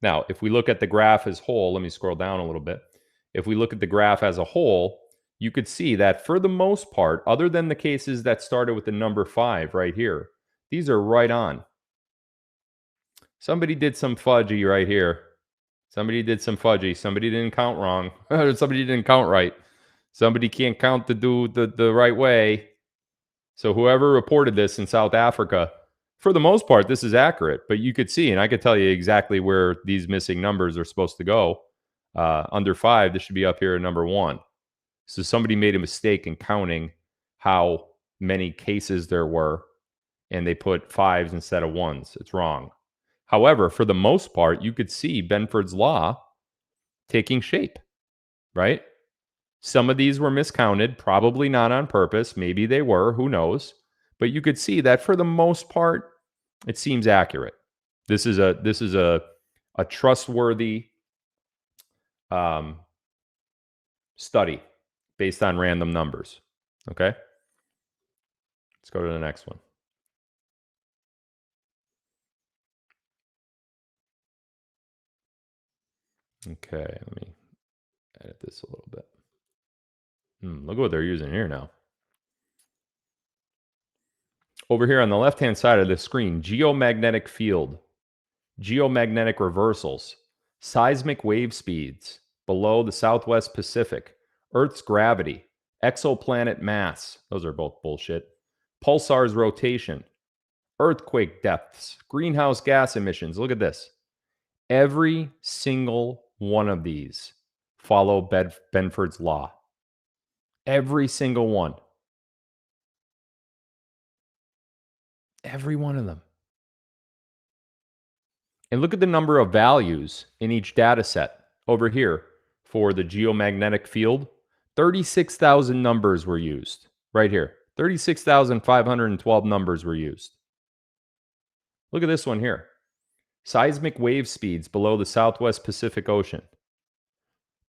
Now, if we look at the graph as whole, let me scroll down a little bit. If we look at the graph as a whole, you could see that for the most part, other than the cases that started with the number 5 right here, these are right on. Somebody did some fudgy right here. Somebody did some fudgy. Somebody didn't count wrong. Somebody didn't count right. Somebody can't count the right way. So whoever reported this in South Africa, for the most part, this is accurate. But you could see, and I could tell you exactly where these missing numbers are supposed to go. Under 5, this should be up here at number 1. So somebody made a mistake in counting how many cases there were, and they put 5s instead of 1s. It's wrong. However, for the most part, you could see Benford's law taking shape, right? Some of these were miscounted, probably not on purpose. Maybe they were, who knows? But you could see that for the most part, it seems accurate. This is a trustworthy study based on random numbers. Okay? Let's go to the next one. Okay, let me edit this a little bit. Look at what they're using here now. Over here on the left-hand side of the screen, geomagnetic field, geomagnetic reversals, seismic wave speeds below the Southwest Pacific, Earth's gravity, exoplanet mass, those are both bullshit, pulsar's rotation, earthquake depths, greenhouse gas emissions. Look at this. Every single one of these follow Benford's law. Every single one. Every one of them. And look at the number of values in each data set over here for the geomagnetic field. 36,000 numbers were used right here. 36,512 numbers were used. Look at this one here. Seismic wave speeds below the Southwest Pacific Ocean.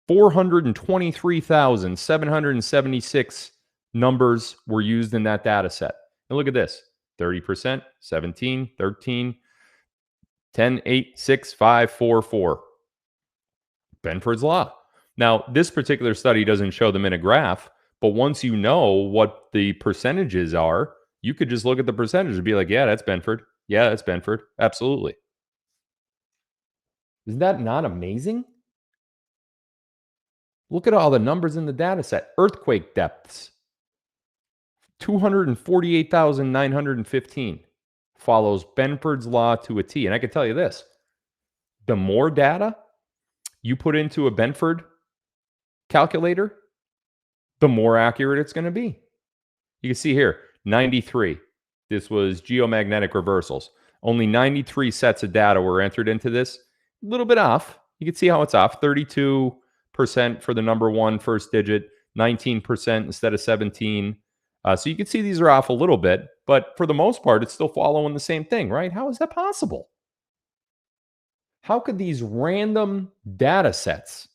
423,776 numbers were used in that data set. And look at this. 30%, 17, 13, 10, 8, 6, 5, 4, 4. Benford's law. Now, this particular study doesn't show them in a graph, but once you know what the percentages are, you could just look at the percentage and be like, yeah, that's Benford. Yeah, that's Benford. Absolutely. Isn't that not amazing? Look at all the numbers in the data set. Earthquake depths, 248,915 follows Benford's law to a T. And I can tell you this, the more data you put into a Benford calculator, the more accurate it's going to be. You can see here, 93. This was geomagnetic reversals. Only 93 sets of data were entered into this. A little bit off. You can see how it's off. 32% for the number one first digit, 19% instead of 17. So you can see these are off a little bit, but for the most part, it's still following the same thing, right? How is that possible? How could these random data sets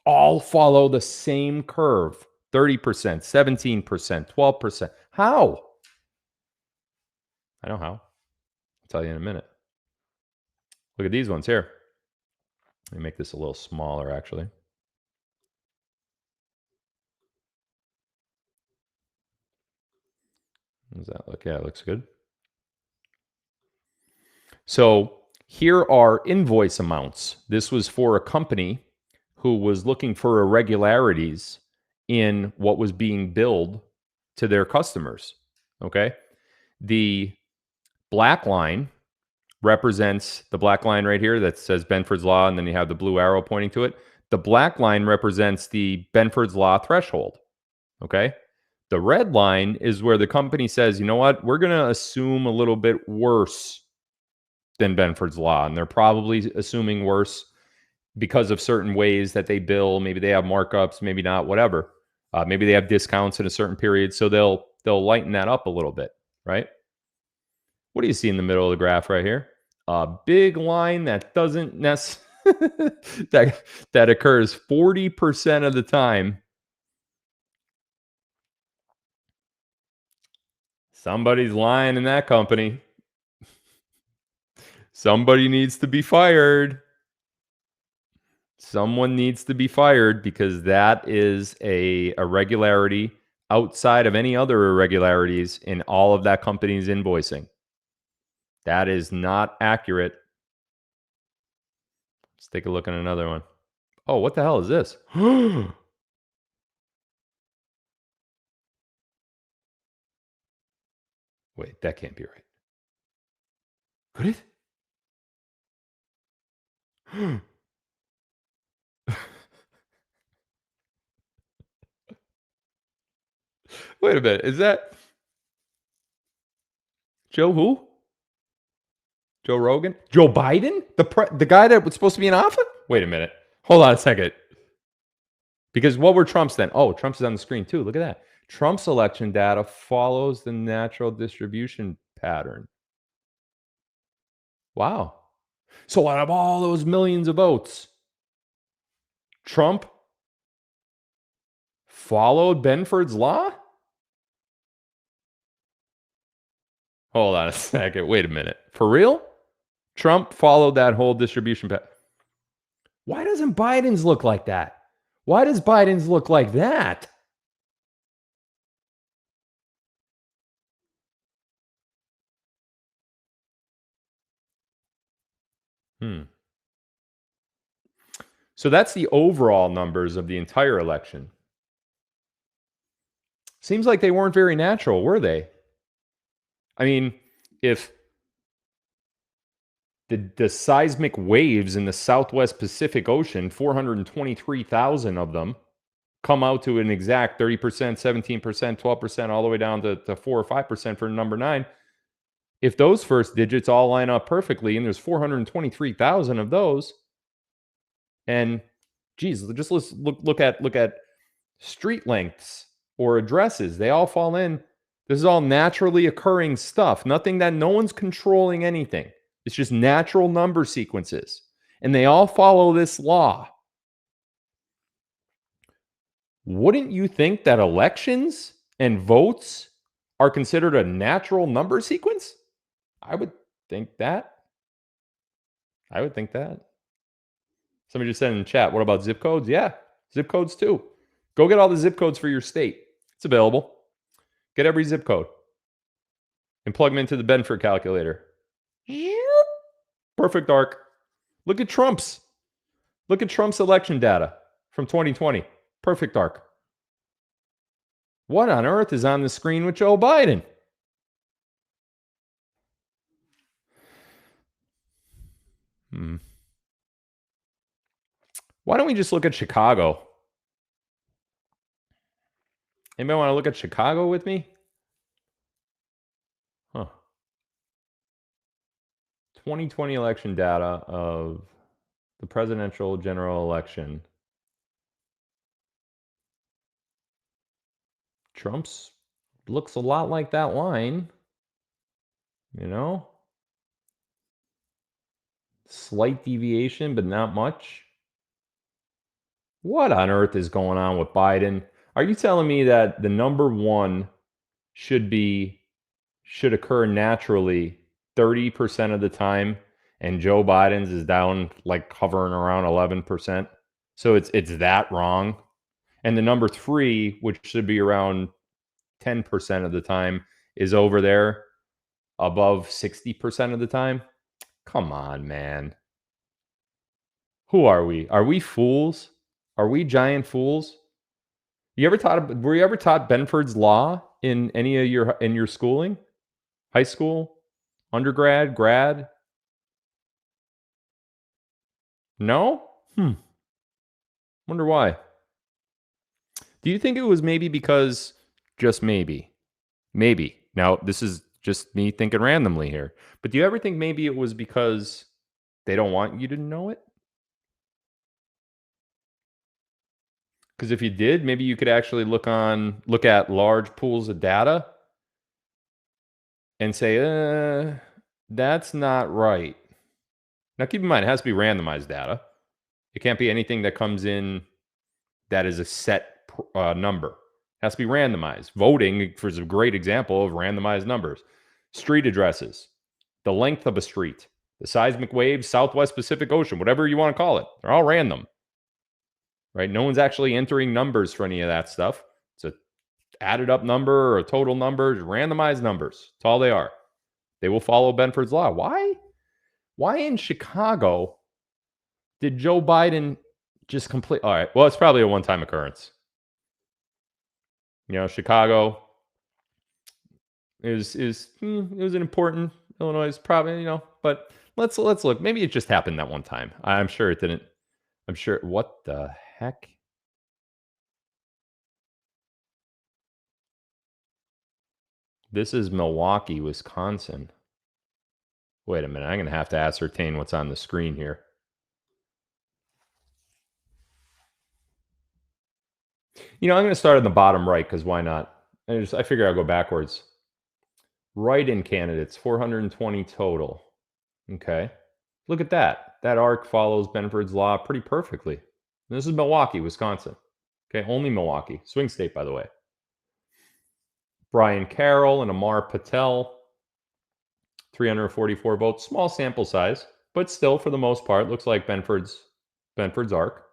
all follow the same curve? 30%, 17%, 12%. How? I know how. I'll tell you in a minute. Look at these ones here. Let me make this a little smaller, actually. Does that look? Yeah, it looks good. So here are invoice amounts. This was for a company who was looking for irregularities in what was being billed to their customers. Okay. The black line represents the black line right here that says Benford's Law, and then you have the blue arrow pointing to it. The black line represents the Benford's Law threshold. Okay. The red line is where the company says, you know what, we're going to assume a little bit worse than Benford's Law. And they're probably assuming worse because of certain ways that they bill. Maybe they have markups, maybe not, whatever. Maybe they have discounts in a certain period. So they'll lighten that up a little bit, right? What do you see in the middle of the graph right here? A big line that doesn't that occurs 40% of the time. Somebody's lying in that company. Somebody needs to be fired. Someone needs to be fired because that is a irregularity outside of any other irregularities in all of that company's invoicing. That is not accurate. Let's take a look at another one. Oh, what the hell is this? Wait, that can't be right. Could it? Wait a minute. Is that Joe who? Joe Rogan? Joe Biden? The guy that was supposed to be in office? Wait a minute. Hold on a second. Because what were Trump's then? Oh, Trump's is on the screen too. Look at that. Trump's election data follows the natural distribution pattern. Wow. So out of all those millions of votes, Trump followed Benford's Law? Hold on a second. Wait a minute. For real? Trump followed that whole distribution pattern. Why doesn't Biden's look like that? Why does Biden's look like that? So that's the overall numbers of the entire election. Seems like they weren't very natural, were they? I mean, if the seismic waves in the Southwest Pacific Ocean, 423,000 of them, come out to an exact 30%, 17%, 12%, all the way down to 4 or 5% for number 9. If those first digits all line up perfectly, and there's 423,000 of those, and geez, just let's look at street lengths or addresses. They all fall in. This is all naturally occurring stuff. Nothing that no one's controlling anything. It's just natural number sequences. And they all follow this law. Wouldn't you think that elections and votes are considered a natural number sequence? I would think that. Somebody just said in the chat, what about zip codes? Yeah, zip codes too. Go get all the zip codes for your state. It's available. Get every zip code and plug them into the Benford calculator. Perfect arc. Look at Trump's. Look at Trump's election data from 2020. Perfect arc. What on earth is on the screen with Joe Biden? Why don't we just look at Chicago? Anybody want to look at Chicago with me? Huh. 2020 election data of the presidential general election. Trump's looks a lot like that line. You know? Slight deviation, but not much. What on earth is going on with Biden? Are you telling me that the number one should occur naturally 30% of the time, and Joe Biden's is down like hovering around 11%? So it's that wrong. And the number three, which should be around 10% of the time, is over there above 60% of the time. Come on, man. Who are we? Are we fools? Are we giant fools? Were you ever taught Benford's Law in any of your schooling? High school? Undergrad? Grad? No? Wonder why. Do you think it was maybe because, just maybe, now this is just me thinking randomly here, but do you ever think maybe it was because they don't want you to know it? Because if you did, maybe you could actually look at large pools of data and say, that's not right. Now, keep in mind, it has to be randomized data. It can't be anything that comes in that is a set number. It has to be randomized. Voting is a great example of randomized numbers. Street addresses, the length of a street, the seismic waves, Southwest Pacific Ocean, whatever you want to call it. They're all random. Right? No one's actually entering numbers for any of that stuff. It's a added up number or a total number, randomized numbers. That's all they are. They will follow Benford's Law. Why? Why in Chicago did Joe Biden just complete? All right. Well, it's probably a one-time occurrence. You know, Chicago is it was an important. Illinois is probably, you know, but let's look. Maybe it just happened that one time. I'm sure it didn't. I'm sure. What the heck? This is Milwaukee, Wisconsin. Wait a minute. I'm going to have to ascertain what's on the screen here. You know, I'm going to start in the bottom right because why not? I figure I'll go backwards. Write-in candidates, 420 total. Okay. Look at that. That arc follows Benford's Law pretty perfectly. And this is Milwaukee, Wisconsin. Okay, only Milwaukee. Swing state, by the way. Brian Carroll and Amar Patel, 344 votes. Small sample size, but still, for the most part, looks like Benford's arc.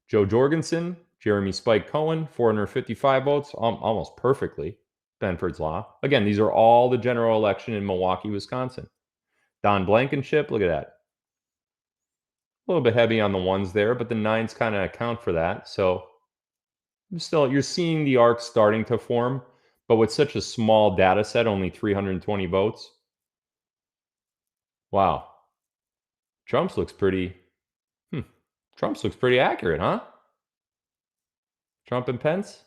Joe Jorgensen, Jeremy Spike Cohen, 455 votes, almost perfectly. Benford's Law. Again, these are all the general election in Milwaukee, Wisconsin. Don Blankenship, look at that. A little bit heavy on the ones there, but the nines kind of account for that. So still, you're seeing the arc starting to form, but with such a small data set, only 320 votes. Wow. Trump's looks pretty accurate, huh? Trump and Pence?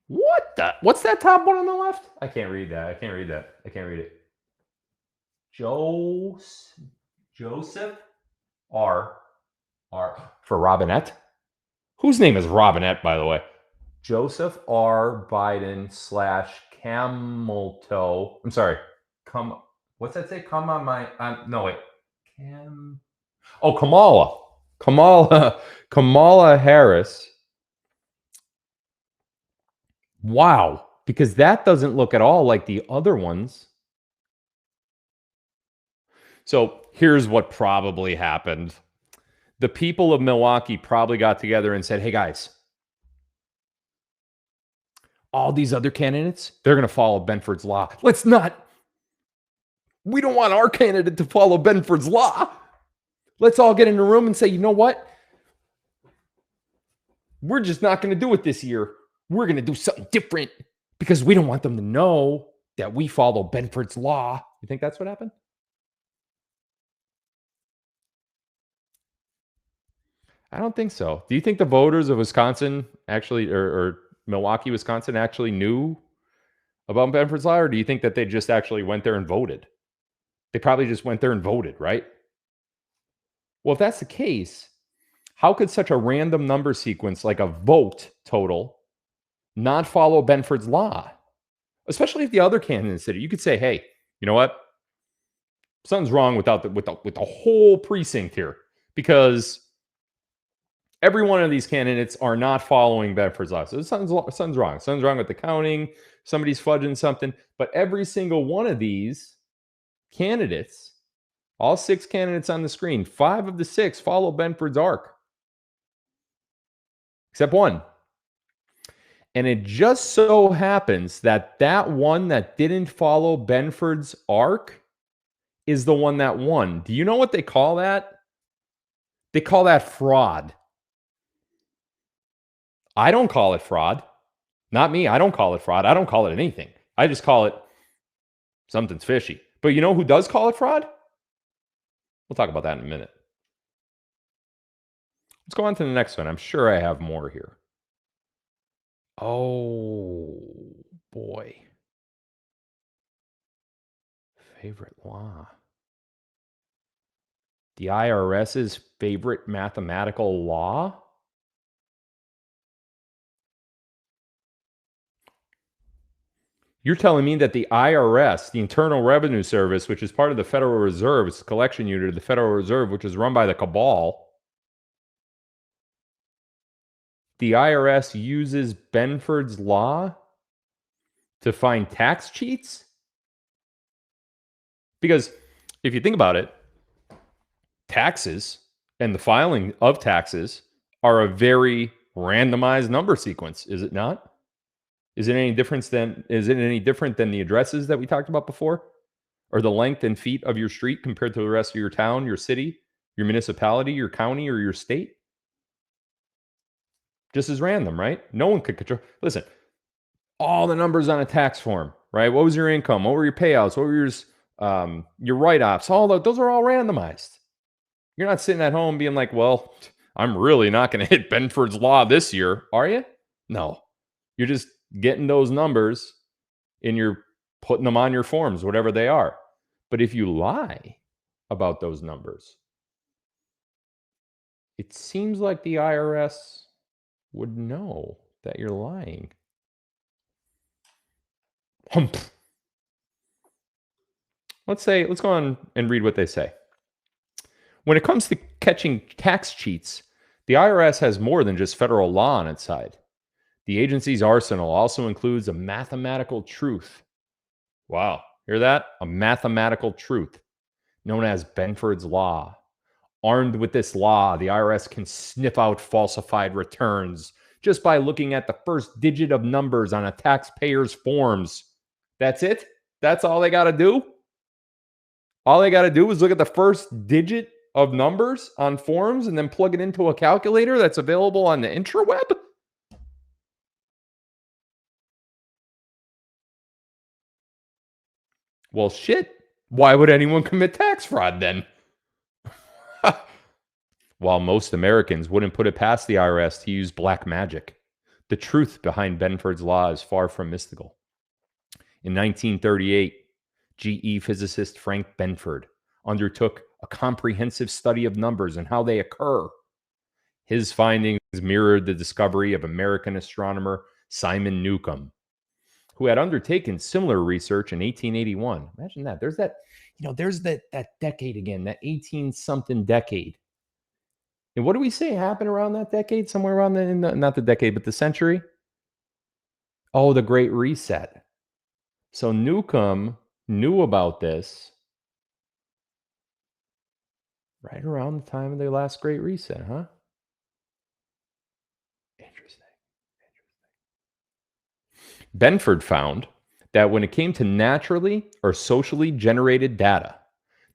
What the? What's that top one on the left? I can't read that. I can't read it. Joseph R. For Robinette? Whose name is Robinette, by the way? Joseph R. Biden / Camel Toe. I'm sorry. What's that say? Come on my. No, wait. Kamala Harris. Wow. Because that doesn't look at all like the other ones. So here's what probably happened. The people of Milwaukee probably got together and said, hey, guys, all these other candidates, they're going to follow Benford's law. We don't want our candidate to follow Benford's law. Let's all get in a room and say, you know what? We're just not going to do it this year. We're going to do something different because we don't want them to know that we follow Benford's law. You think that's what happened? I don't think so. Do you think the voters of Wisconsin actually, or Milwaukee, Wisconsin actually knew about Benford's law, or do you think that they just actually went there and voted? They probably just went there and voted, right? Well, if that's the case, how could such a random number sequence like a vote total not follow Benford's law? Especially if the other candidates did it. You could say, hey, you know what? Something's wrong with the whole precinct here because every one of these candidates are not following Benford's law. So something's wrong. Something's wrong with the counting. Somebody's fudging something. But every single one of these candidates, all 6 candidates on the screen, 5 of the 6 follow Benford's arc. Except one. And it just so happens that that one that didn't follow Benford's arc is the one that won. Do you know what they call that? They call that fraud. I don't call it fraud. Not me. I don't call it fraud. I don't call it anything. I just call it something's fishy. But you know who does call it fraud? We'll talk about that in a minute. Let's go on to the next one. I'm sure I have more here. Oh, boy. Favorite law. The IRS's favorite mathematical law? You're telling me that the IRS, the Internal Revenue Service, which is part of the Federal Reserve, it's a collection unit of the Federal Reserve, which is run by the cabal, the IRS uses Benford's law to find tax cheats? Because if you think about it, taxes and the filing of taxes are a very randomized number sequence, is it not? Is it any different than the addresses that we talked about before? Or the length and feet of your street compared to the rest of your town, your city, your municipality, your county, or your state? Just as random, right? No one could control. Listen, all the numbers on a tax form, right? What was your income? What were your payouts? What were your write-offs? Those are all randomized. You're not sitting at home being like, well, I'm really not going to hit Benford's law this year, are you? No. You're just getting those numbers and you're putting them on your forms, whatever they are. But if you lie about those numbers, it seems like the IRS would know that you're lying. Let's go on and read what they say. When it comes to catching tax cheats, the IRS has more than just federal law on its side. The agency's arsenal also includes a mathematical truth. Wow, hear that? A mathematical truth known as Benford's law. Armed with this law, the IRS can sniff out falsified returns just by looking at the first digit of numbers on a taxpayer's forms. That's it? That's all they got to do? All they got to do is look at the first digit of numbers on forms and then plug it into a calculator that's available on the intraweb? Well, shit. Why would anyone commit tax fraud then? While most Americans wouldn't put it past the IRS to use black magic, the truth behind Benford's law is far from mystical. In 1938, GE physicist Frank Benford undertook a comprehensive study of numbers and how they occur. His findings mirrored the discovery of American astronomer Simon Newcomb, who had undertaken similar research in 1881. Imagine that. There's that decade again, that 18-something decade. And what do we say happened around that decade? Somewhere around not the decade, but the century? Oh, the Great Reset. So Newcomb knew about this Right around the time of the last Great Reset, huh? Interesting. Benford found that when it came to naturally or socially generated data,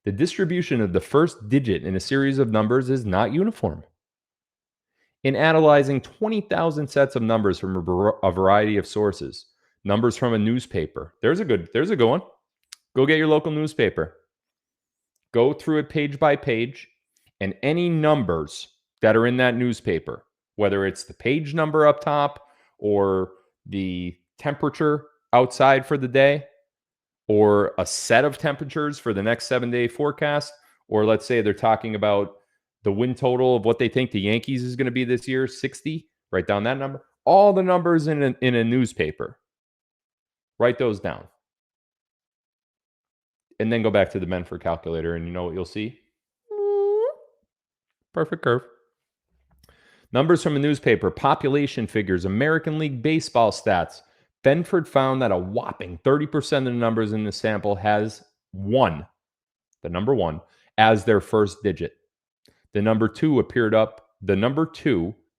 the distribution of the first digit in a series of numbers is not uniform. In analyzing 20,000 sets of numbers from a variety of sources, numbers from a newspaper, there's a good one. Go get your local newspaper. Go through it page by page, and any numbers that are in that newspaper, whether it's the page number up top or the temperature outside for the day, or a set of temperatures for the next 7-day forecast, or let's say they're talking about the win total of what they think the Yankees is going to be this year, 60, write down that number. All the numbers in a newspaper, write those down. And then go back to the Benford calculator, and you know what you'll see? Perfect curve. Numbers from a newspaper, population figures, American League Baseball stats. Benford found that a whopping 30% of the numbers in the sample has 1, the number 1, as their first digit. The number 2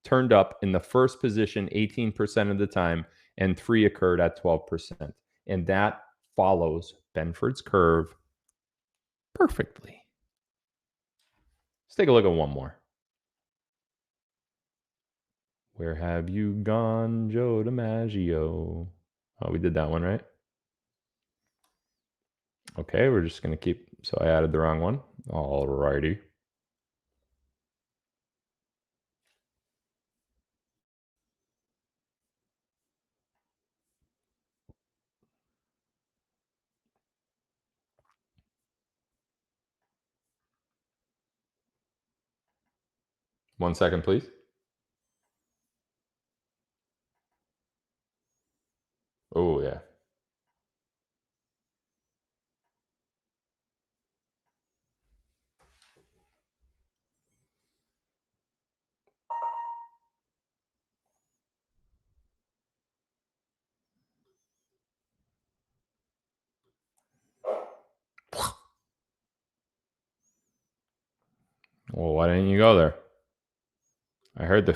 turned up in the first position 18% of the time, and 3 occurred at 12%. And that follows Benford's curve perfectly. Let's take a look at one more. Where have you gone, Joe DiMaggio? Oh, we did that one, right? Okay, we're just going to keep... So I added the wrong one. All righty. One second, please. Oh, yeah. Well, why didn't you go there? I heard the...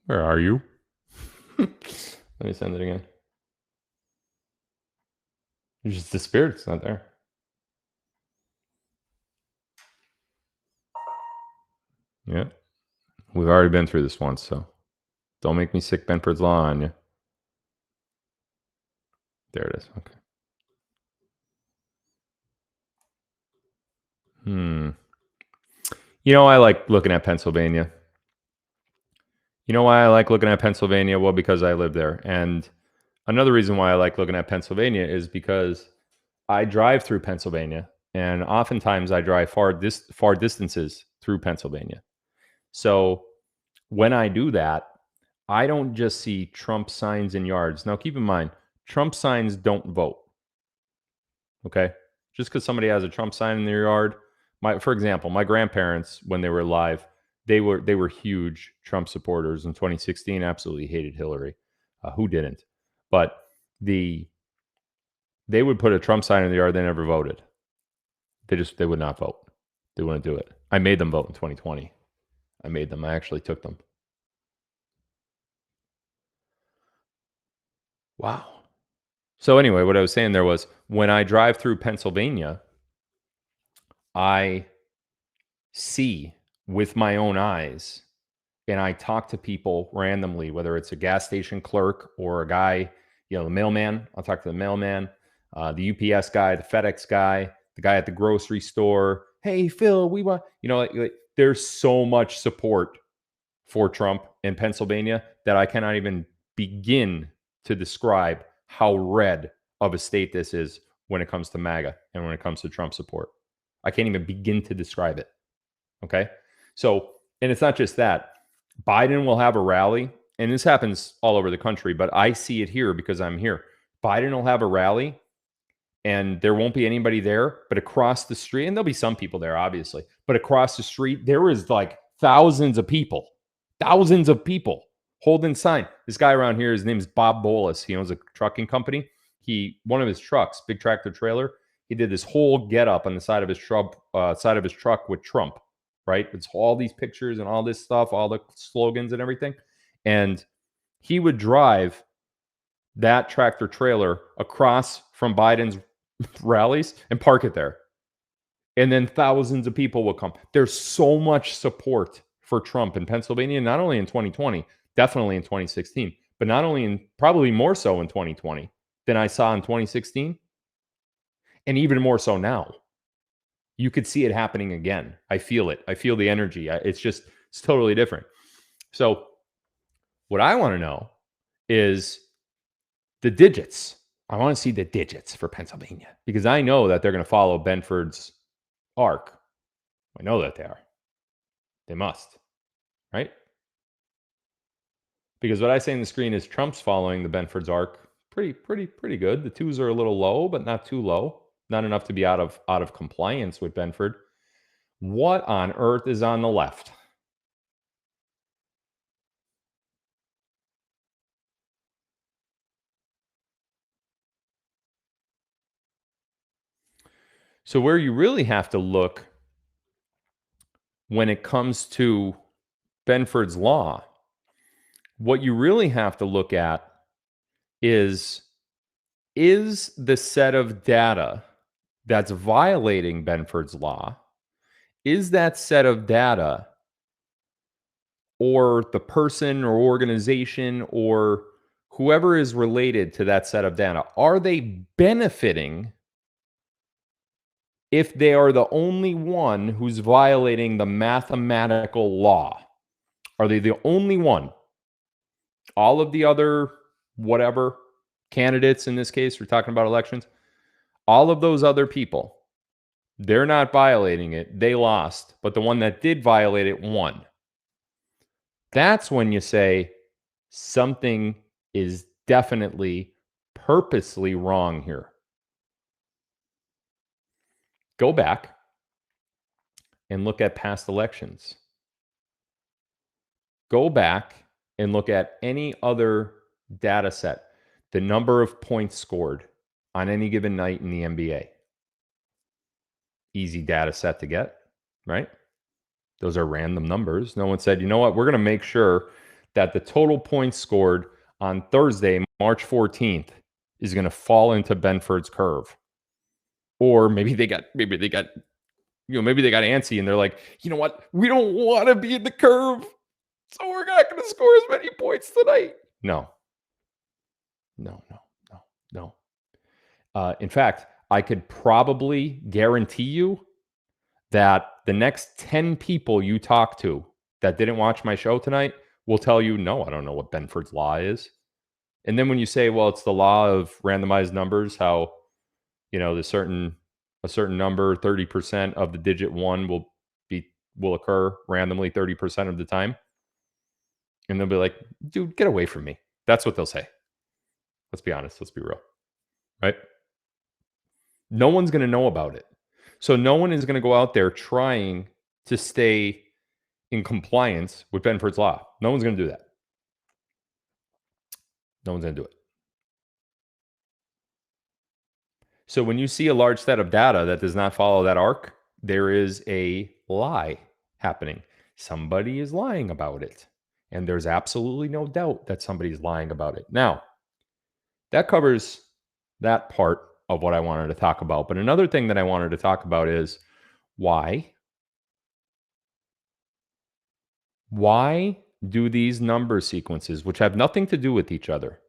Where are you? Let me send it again. You just disappeared. It's not there. Yeah. We've already been through this once, so don't make me sick Benford's Law on you. There it is. Okay. You know, I like looking at Pennsylvania. You know why I like looking at Pennsylvania? Well, because I live there. And another reason why I like looking at Pennsylvania is because I drive through Pennsylvania, and oftentimes I drive far distances through Pennsylvania. So when I do that, I don't just see Trump signs in yards. Now, keep in mind, Trump signs don't vote. Okay? Just because somebody has a Trump sign in their yard. For example, my grandparents, when they were alive, they were huge Trump supporters in 2016. Absolutely hated Hillary. Who didn't? But they would put a Trump sign in the yard. They never voted. They would not vote. They wouldn't do it. I made them vote in 2020. I actually took them. Wow. So anyway, what I was saying there was, when I drive through Pennsylvania, I see with my own eyes, and I talk to people randomly, whether it's a gas station clerk or a guy, the mailman. I'll talk to the mailman, the UPS guy, the FedEx guy, the guy at the grocery store. Hey, Phil, we want, there's so much support for Trump in Pennsylvania that I cannot even begin to describe how red of a state this is when it comes to MAGA and when it comes to Trump support. I can't even begin to describe it. Okay. So, and it's not just that. Biden will have a rally, and this happens all over the country, but I see it here because I'm here. Biden will have a rally, and there won't be anybody there, but across the street, and there'll be some people there, obviously, but across the street, there is like thousands of people Thousands of people holding sign. This guy around here, his name is Bob Bolus. He owns a trucking company. One of his trucks, big tractor trailer, he did this whole get up on the side of his truck with Trump, right? It's all these pictures and all this stuff, all the slogans and everything. And he would drive that tractor trailer across from Biden's rallies and park it there. And then thousands of people will come. There's so much support for Trump in Pennsylvania, not only in 2020, definitely in 2016, but not only in, probably more so in 2020 than I saw in 2016, and even more so now. You could see it happening again. I feel it. I feel the energy. It's totally different. So what I want to know is the digits. I want to see the digits for Pennsylvania because I know that they're going to follow Benford's arc. I know that they are. They must, right? Because what I say in the screen is Trump's following the Benford's arc pretty good. The twos are a little low, but not too low. Not enough to be out of compliance with Benford. What on earth is on the left? So where you really have to look when it comes to Benford's law, what you really have to look at is the set of data that's violating Benford's law, is that set of data or the person or organization or whoever is related to that set of data, are they benefiting if they are the only one who's violating the mathematical law? Are they the only one? All of the other whatever candidates, in this case, we're talking about elections, all of those other people, they're not violating it. They lost. But the one that did violate it won. That's when you say something is definitely purposely wrong here. Go back and look at past elections. Go back and look at any other data set, the number of points scored on any given night in the NBA. Easy data set to get, right? Those are random numbers. No one said, you know what, we're going to make sure that the total points scored on Thursday, March 14th, is going to fall into Benford's curve. Or maybe they got antsy and they're like, you know what, we don't want to be in the curve, so we're not going to score as many points tonight. No. In fact, I could probably guarantee you that the next 10 people you talk to that didn't watch my show tonight will tell you, no, I don't know what Benford's law is. And then when you say, well, it's the law of randomized numbers, how, a certain number, 30% of the digit 1 will occur randomly 30% of the time. And they'll be like, dude, get away from me. That's what they'll say. Let's be honest. Let's be real. Right? No one's going to know about it. So no one is going to go out there trying to stay in compliance with Benford's law. No one's going to do that. No one's going to do it. So when you see a large set of data that does not follow that arc, there is a lie happening. Somebody is lying about it. And there's absolutely no doubt that somebody's lying about it. Now, that covers that part of what I wanted to talk about. But another thing that I wanted to talk about is why do these number sequences, which have nothing to do with each other,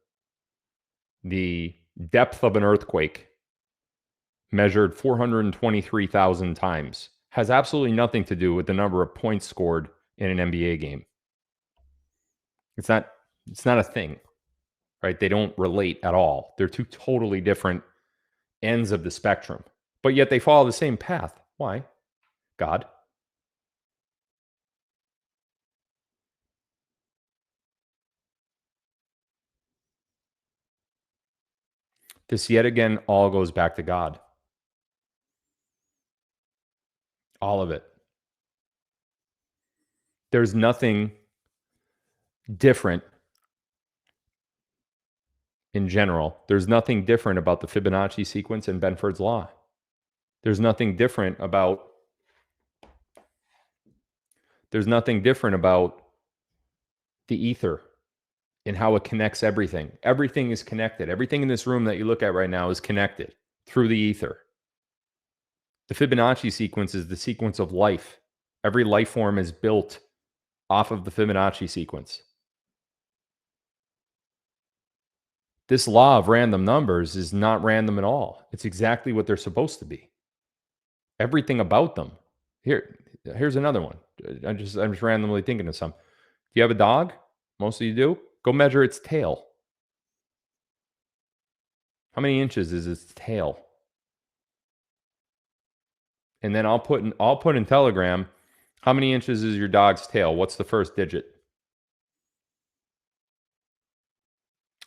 the depth of an earthquake measured 423,000 times, has absolutely nothing to do with the number of points scored in an NBA game. It's not a thing, right? They don't relate at all. They're two totally different ends of the spectrum, but yet they follow the same path. Why? God. This yet again all goes back to God. All of it. There's nothing different in general. There's nothing different about the Fibonacci sequence and Benford's law. There's nothing different about the ether and how it connects everything. Everything is connected. Everything in this room that you look at right now is connected through the ether. The Fibonacci sequence is the sequence of life. Every life form is built off of the Fibonacci sequence. This law of random numbers is not random at all. It's exactly what they're supposed to be. Everything about them. Here's another one. I'm just randomly thinking of some. If you have a dog, most of you do, go measure its tail. How many inches is its tail? And then I'll put in Telegram, how many inches is your dog's tail? What's the first digit?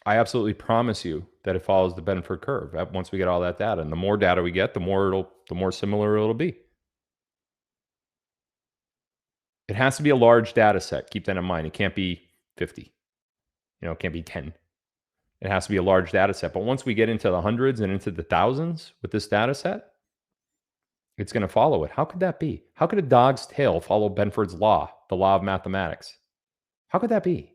I absolutely promise you that it follows the Benford curve once we get all that data. And the more data we get, the more similar it'll be. It has to be a large data set. Keep that in mind. It can't be 50. It can't be 10. It has to be a large data set. But once we get into the hundreds and into the thousands with this data set, it's going to follow it. How could that be? How could a dog's tail follow Benford's law, the law of mathematics? How could that be?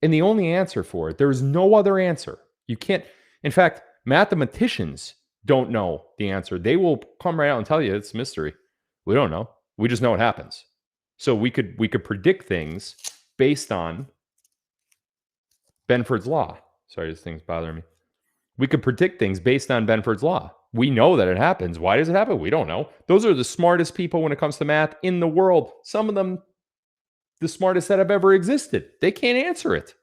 And the only answer for it, there is no other answer. You can't, in fact, mathematicians don't know the answer. They will come right out and tell you it's a mystery. We don't know. We just know it happens. So we could predict things based on Benford's law. Sorry, this thing's bothering me. We could predict things based on Benford's law. We know that it happens. Why does it happen? We don't know. Those are the smartest people when it comes to math in the world. Some of them, the smartest that have ever existed. They can't answer it.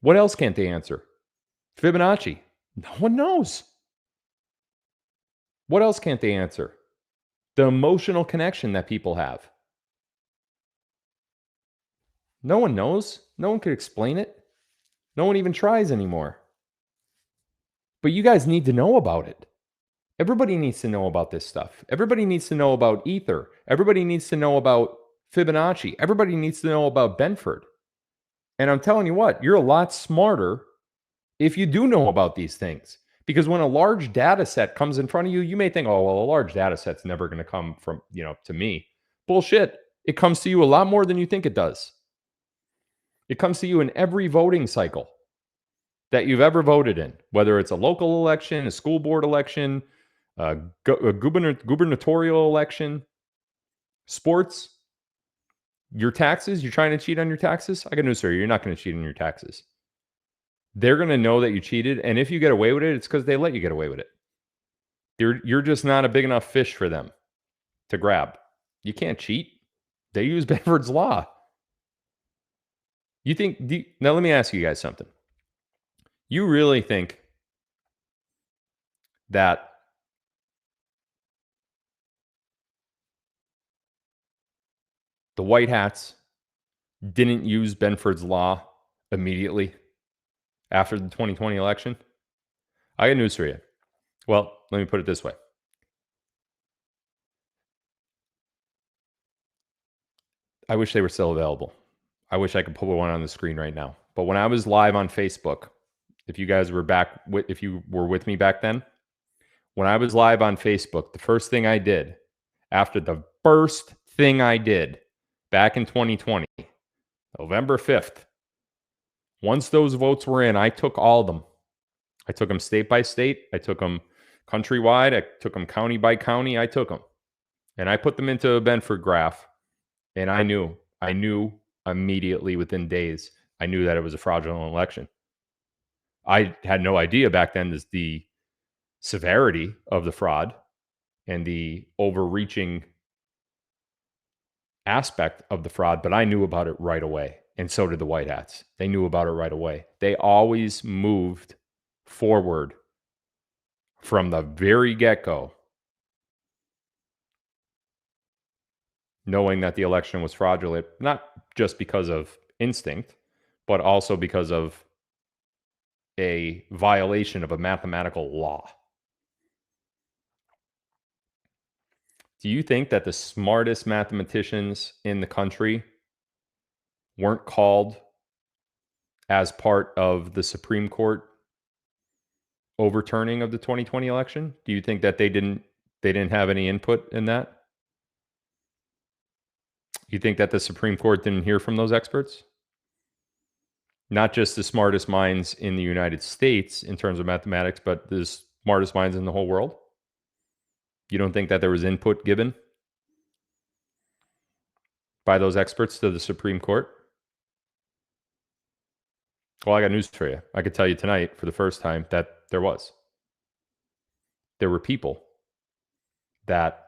What else can't they answer? Fibonacci. No one knows. What else can't they answer? The emotional connection that people have. No one knows. No one could explain it. No one even tries anymore. But you guys need to know about it. Everybody needs to know about this stuff. Everybody needs to know about ether. Everybody needs to know about Fibonacci. Everybody needs to know about Benford. And I'm telling you what, you're a lot smarter if you do know about these things. Because when a large data set comes in front of you, you may think, oh, well, a large data set's never going to come from, to me. Bullshit. It comes to you a lot more than you think it does. It comes to you in every voting cycle that you've ever voted in, whether it's a local election, a school board election, a gubernatorial election, sports, your taxes. You're trying to cheat on your taxes? I got news for you. You're not going to cheat on your taxes. They're going to know that you cheated, and if you get away with it, it's because they let you get away with it. You're just not a big enough fish for them to grab. You can't cheat. They use Benford's law. Now let me ask you guys something. You really think that the white hats didn't use Benford's law immediately after the 2020 election? I got news for you. Well, let me put it this way. I wish they were still available. I wish I could put one on the screen right now. But when I was live on Facebook, if you guys were if you were with me back then, when I was live on Facebook, the first thing I did back in 2020, November 5th, once those votes were in, I took all of them. I took them state by state. I took them countrywide. I took them county by county. I took them. And I put them into a Benford graph. And I knew immediately within days, I knew that it was a fraudulent election. I had no idea back then the severity of the fraud and the overreaching aspect of the fraud, but I knew about it right away. And so did the white hats. They knew about it right away. They always moved forward from the very get-go, knowing that the election was fraudulent, not just because of instinct, but also because of a violation of a mathematical law. Do you think that the smartest mathematicians in the country weren't called as part of the Supreme Court overturning of the 2020 election? Do you think that they didn't have any input in that? You think that the Supreme Court didn't hear from those experts? Not just the smartest minds in the United States in terms of mathematics, but the smartest minds in the whole world? You don't think that there was input given by those experts to the Supreme Court? Well, I got news for you. I could tell you tonight for the first time that there was. There were people that,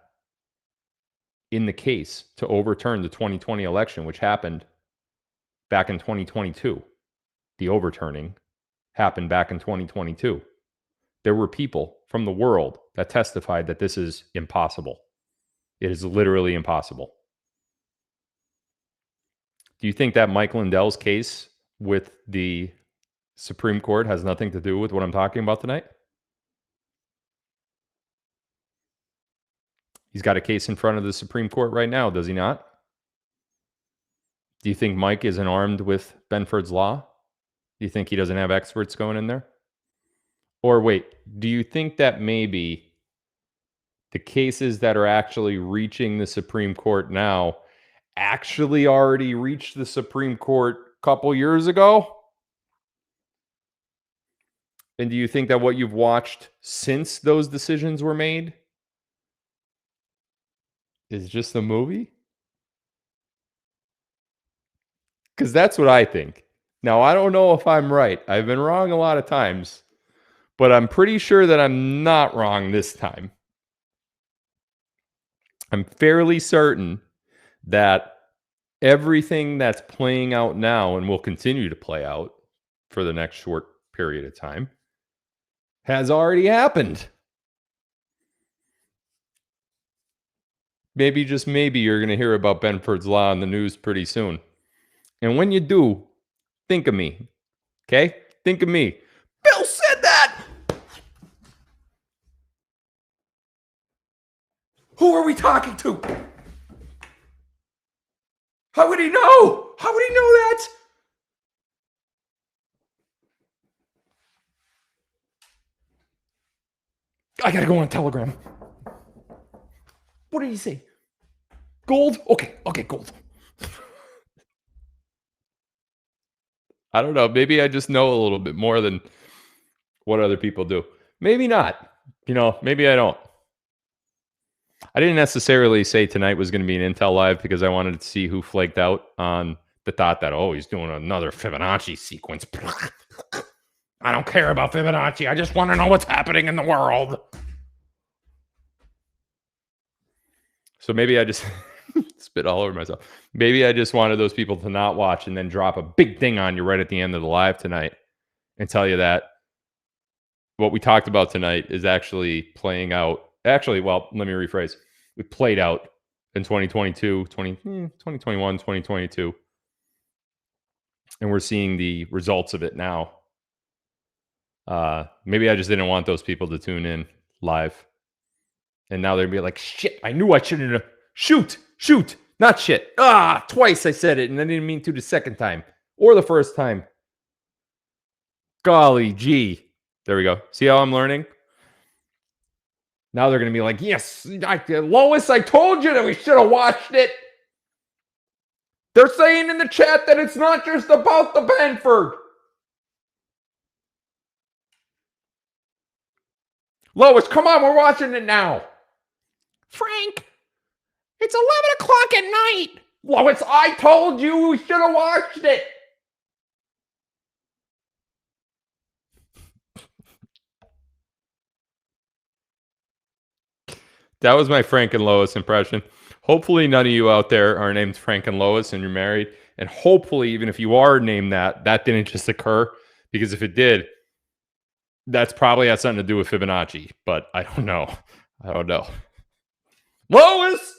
in the case to overturn the 2020 election, which happened back in 2022, the overturning happened back in 2022. There were people from the world that testified that this is impossible. It is literally impossible. Do you think that Mike Lindell's case with the Supreme Court has nothing to do with what I'm talking about tonight? He's got a case in front of the Supreme Court right now, does he not? Do you think Mike isn't armed with Benford's law? Do you think he doesn't have experts going in there? Or wait, do you think that maybe the cases that are actually reaching the Supreme Court now actually already reached the Supreme Court a couple years ago? And do you think that what you've watched since those decisions were made is just a movie? Because that's what I think. Now, I don't know if I'm right. I've been wrong a lot of times, but I'm pretty sure that I'm not wrong this time. I'm fairly certain that everything that's playing out now and will continue to play out for the next short period of time has already happened. Maybe, just maybe, you're going to hear about Benford's law in the news pretty soon. And when you do, think of me. Okay? Think of me. Bill said that! Who are we talking to? How would he know? How would he know that? I gotta go on Telegram. What did he say? Gold? Okay, gold. I don't know. Maybe I just know a little bit more than what other people do. Maybe not. Maybe I don't. I didn't necessarily say tonight was going to be an Intel Live because I wanted to see who flaked out on the thought that, he's doing another Fibonacci sequence. I don't care about Fibonacci. I just want to know what's happening in the world. So maybe I just spit all over myself. Maybe I just wanted those people to not watch and then drop a big thing on you right at the end of the live tonight and tell you that what we talked about tonight is actually playing out. Actually, well, let me rephrase. It played out in 2022, 2021, 2022. And we're seeing the results of it now. Maybe I just didn't want those people to tune in live. And now they're going to be like, shit, I knew I shouldn't have. Shoot, not shit. Twice I said it, and I didn't mean to the second time. Or the first time. Golly gee. There we go. See how I'm learning? Now they're going to be like, yes, Lois, I told you that we should have watched it. They're saying in the chat that it's not just about the Benford. Lois, come on, we're watching it now. Frank, it's 11 o'clock at night. Lois, I told you we should have watched it. That was my Frank and Lois impression. Hopefully none of you out there are named Frank and Lois and you're married. And hopefully, even if you are named that didn't just occur. Because if it did, that's probably had something to do with Fibonacci. But I don't know. Lois!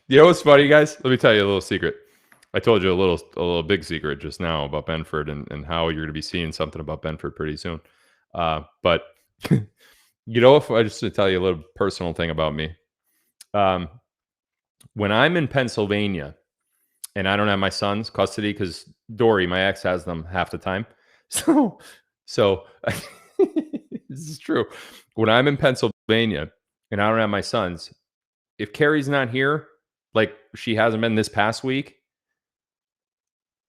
You know what's funny, guys? Let me tell you a little secret. I told you a little big secret just now about Benford and how you're going to be seeing something about Benford pretty soon. But You know, if I just to tell you a little personal thing about me. When I'm in Pennsylvania and I don't have my son's custody, because Dory, my ex, has them half the time. So this is true. When I'm in Pennsylvania and I don't have my sons, if Carrie's not here, like she hasn't been this past week,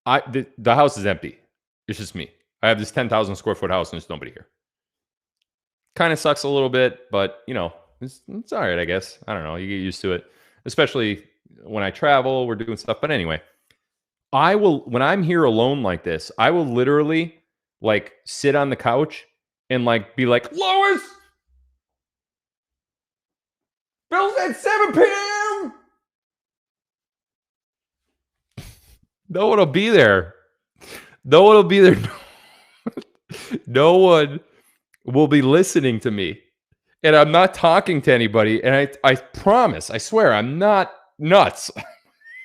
the house is empty. It's just me. I have this 10,000 square foot house and there's nobody here. Kind of sucks a little bit, but you know, it's all right, I guess. I don't know. You get used to it, especially when I travel, we're doing stuff. But anyway, when I'm here alone like this, I will literally like sit on the couch and like be like, Lois, Bill's at 7 p.m. No one will be there. No one will be there. No one will be listening to me. And I'm not talking to anybody. And I promise, I swear, I'm not nuts.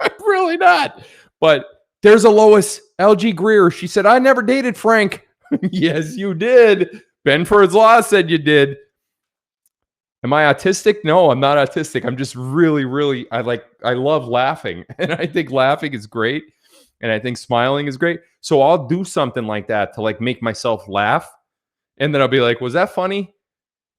I'm really not. But there's a Lois LG Greer. She said, I never dated Frank. Yes, you did. Benford's Law said you did. Am I autistic? No, I'm not autistic. I'm just really, I love laughing. And I think laughing is great. And I think smiling is great. So I'll do something like that to like make myself laugh. And then I'll be like, was that funny?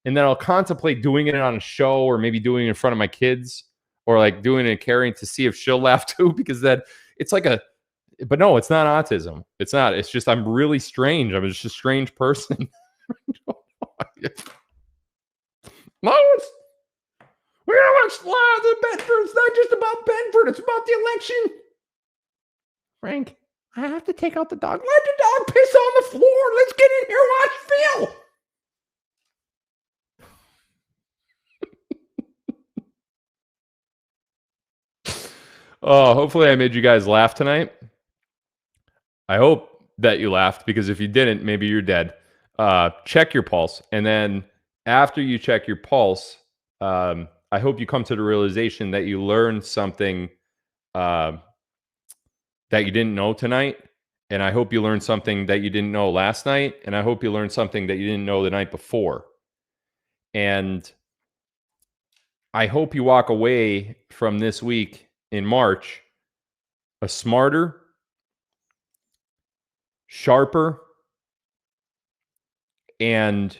And then I'll contemplate doing it on a show or maybe doing it in front of my kids or like doing it in Carrie to see if she'll laugh too, because then it's like but no, it's not autism. It's not. It's just I'm really strange. I'm just a strange person. Lois, we're going to watch the Benford. It's not just about Benford. It's about the election. Frank, I have to take out the dog. Let the dog piss on the floor. Let's get in here and watch Phil. Oh, hopefully I made you guys laugh tonight. I hope that you laughed, because if you didn't, maybe you're dead. Check your pulse. And then after you check your pulse, I hope you come to the realization that you learned something that you didn't know tonight. And I hope you learned something that you didn't know last night. And I hope you learned something that you didn't know the night before. And I hope you walk away from this week in March a smarter, sharper, and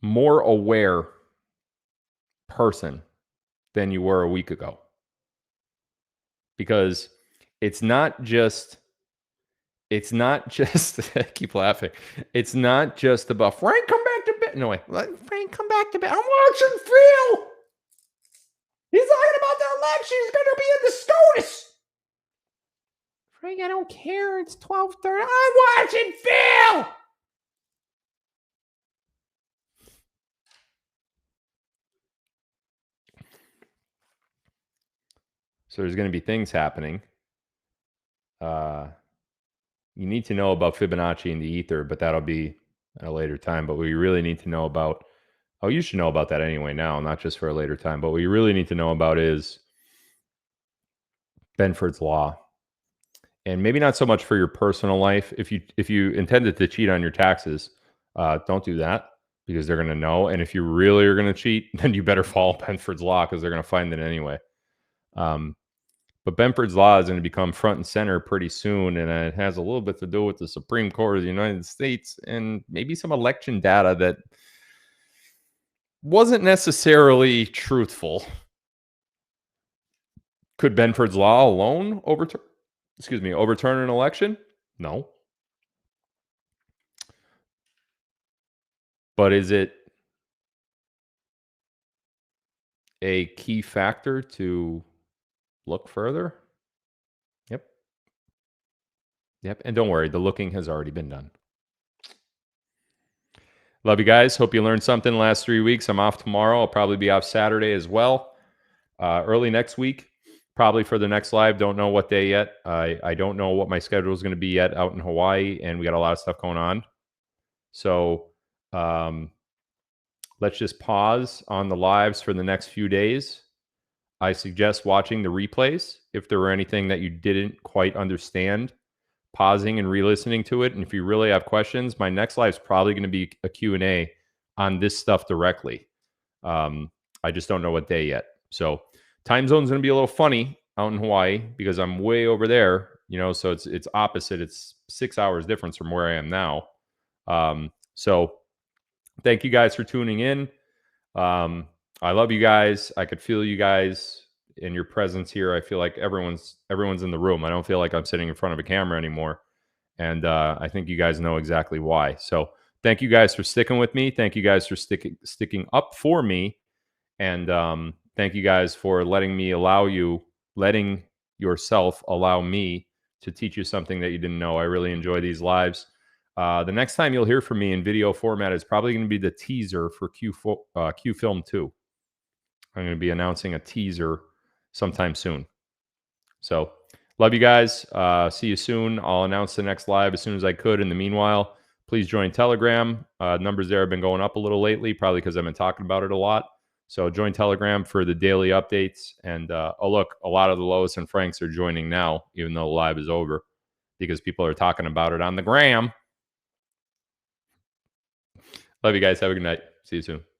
more aware person than you were a week ago. Because it's not just I keep laughing. It's not just about Frank, come back to bed. No way. Frank, come back to bed. I'm watching Phil. He's talking about the election. He's going to be in the SCOTUS. Frank, I don't care. It's 12:30. I'm watching Phil. So there's going to be things happening. You need to know about Fibonacci and the ether, but that'll be at a later time. But what you really need to know about, you should know about that anyway now, not just for a later time. But what you really need to know about is Benford's Law. And maybe not so much for your personal life. If you intended to cheat on your taxes, don't do that, because they're going to know. And if you really are going to cheat, then you better follow Benford's Law, because they're going to find it anyway. But Benford's Law is going to become front and center pretty soon, and it has a little bit to do with the Supreme Court of the United States and maybe some election data that wasn't necessarily truthful. Could Benford's Law alone overturn an election? No. But is it a key factor to look further? Yep. And don't worry, the looking has already been done. Love you guys. Hope you learned something the last 3 weeks. I'm off tomorrow. I'll probably be off Saturday as well. Early next week, probably for the next live. Don't know what day yet. I don't know what my schedule is going to be yet out in Hawaii, and we got a lot of stuff going on. So let's just pause on the lives for the next few days. I suggest watching the replays if there were anything that you didn't quite understand pausing and re-listening to it. And if you really have questions, my next live is probably going to be a Q&A on this stuff directly. I just don't know what day yet. So time zone's going to be a little funny out in Hawaii because I'm way over there, you know, so it's opposite. It's 6 hours difference from where I am now. So thank you guys for tuning in. I love you guys. I could feel you guys in your presence here. I feel like everyone's in the room. I don't feel like I'm sitting in front of a camera anymore. And I think you guys know exactly why. So thank you guys for sticking with me. Thank you guys for sticking up for me. And thank you guys for letting yourself allow me to teach you something that you didn't know. I really enjoy these lives. The next time you'll hear from me in video format is probably going to be the teaser for Q Film 2. I'm going to be announcing a teaser sometime soon. So love you guys. See you soon. I'll announce the next live as soon as I could. In the meanwhile, please join Telegram. Numbers there have been going up a little lately, probably because I've been talking about it a lot. So join Telegram for the daily updates. And oh, look, a lot of the Lois and Franks are joining now, even though the live is over, because people are talking about it on the gram. Love you guys. Have a good night. See you soon.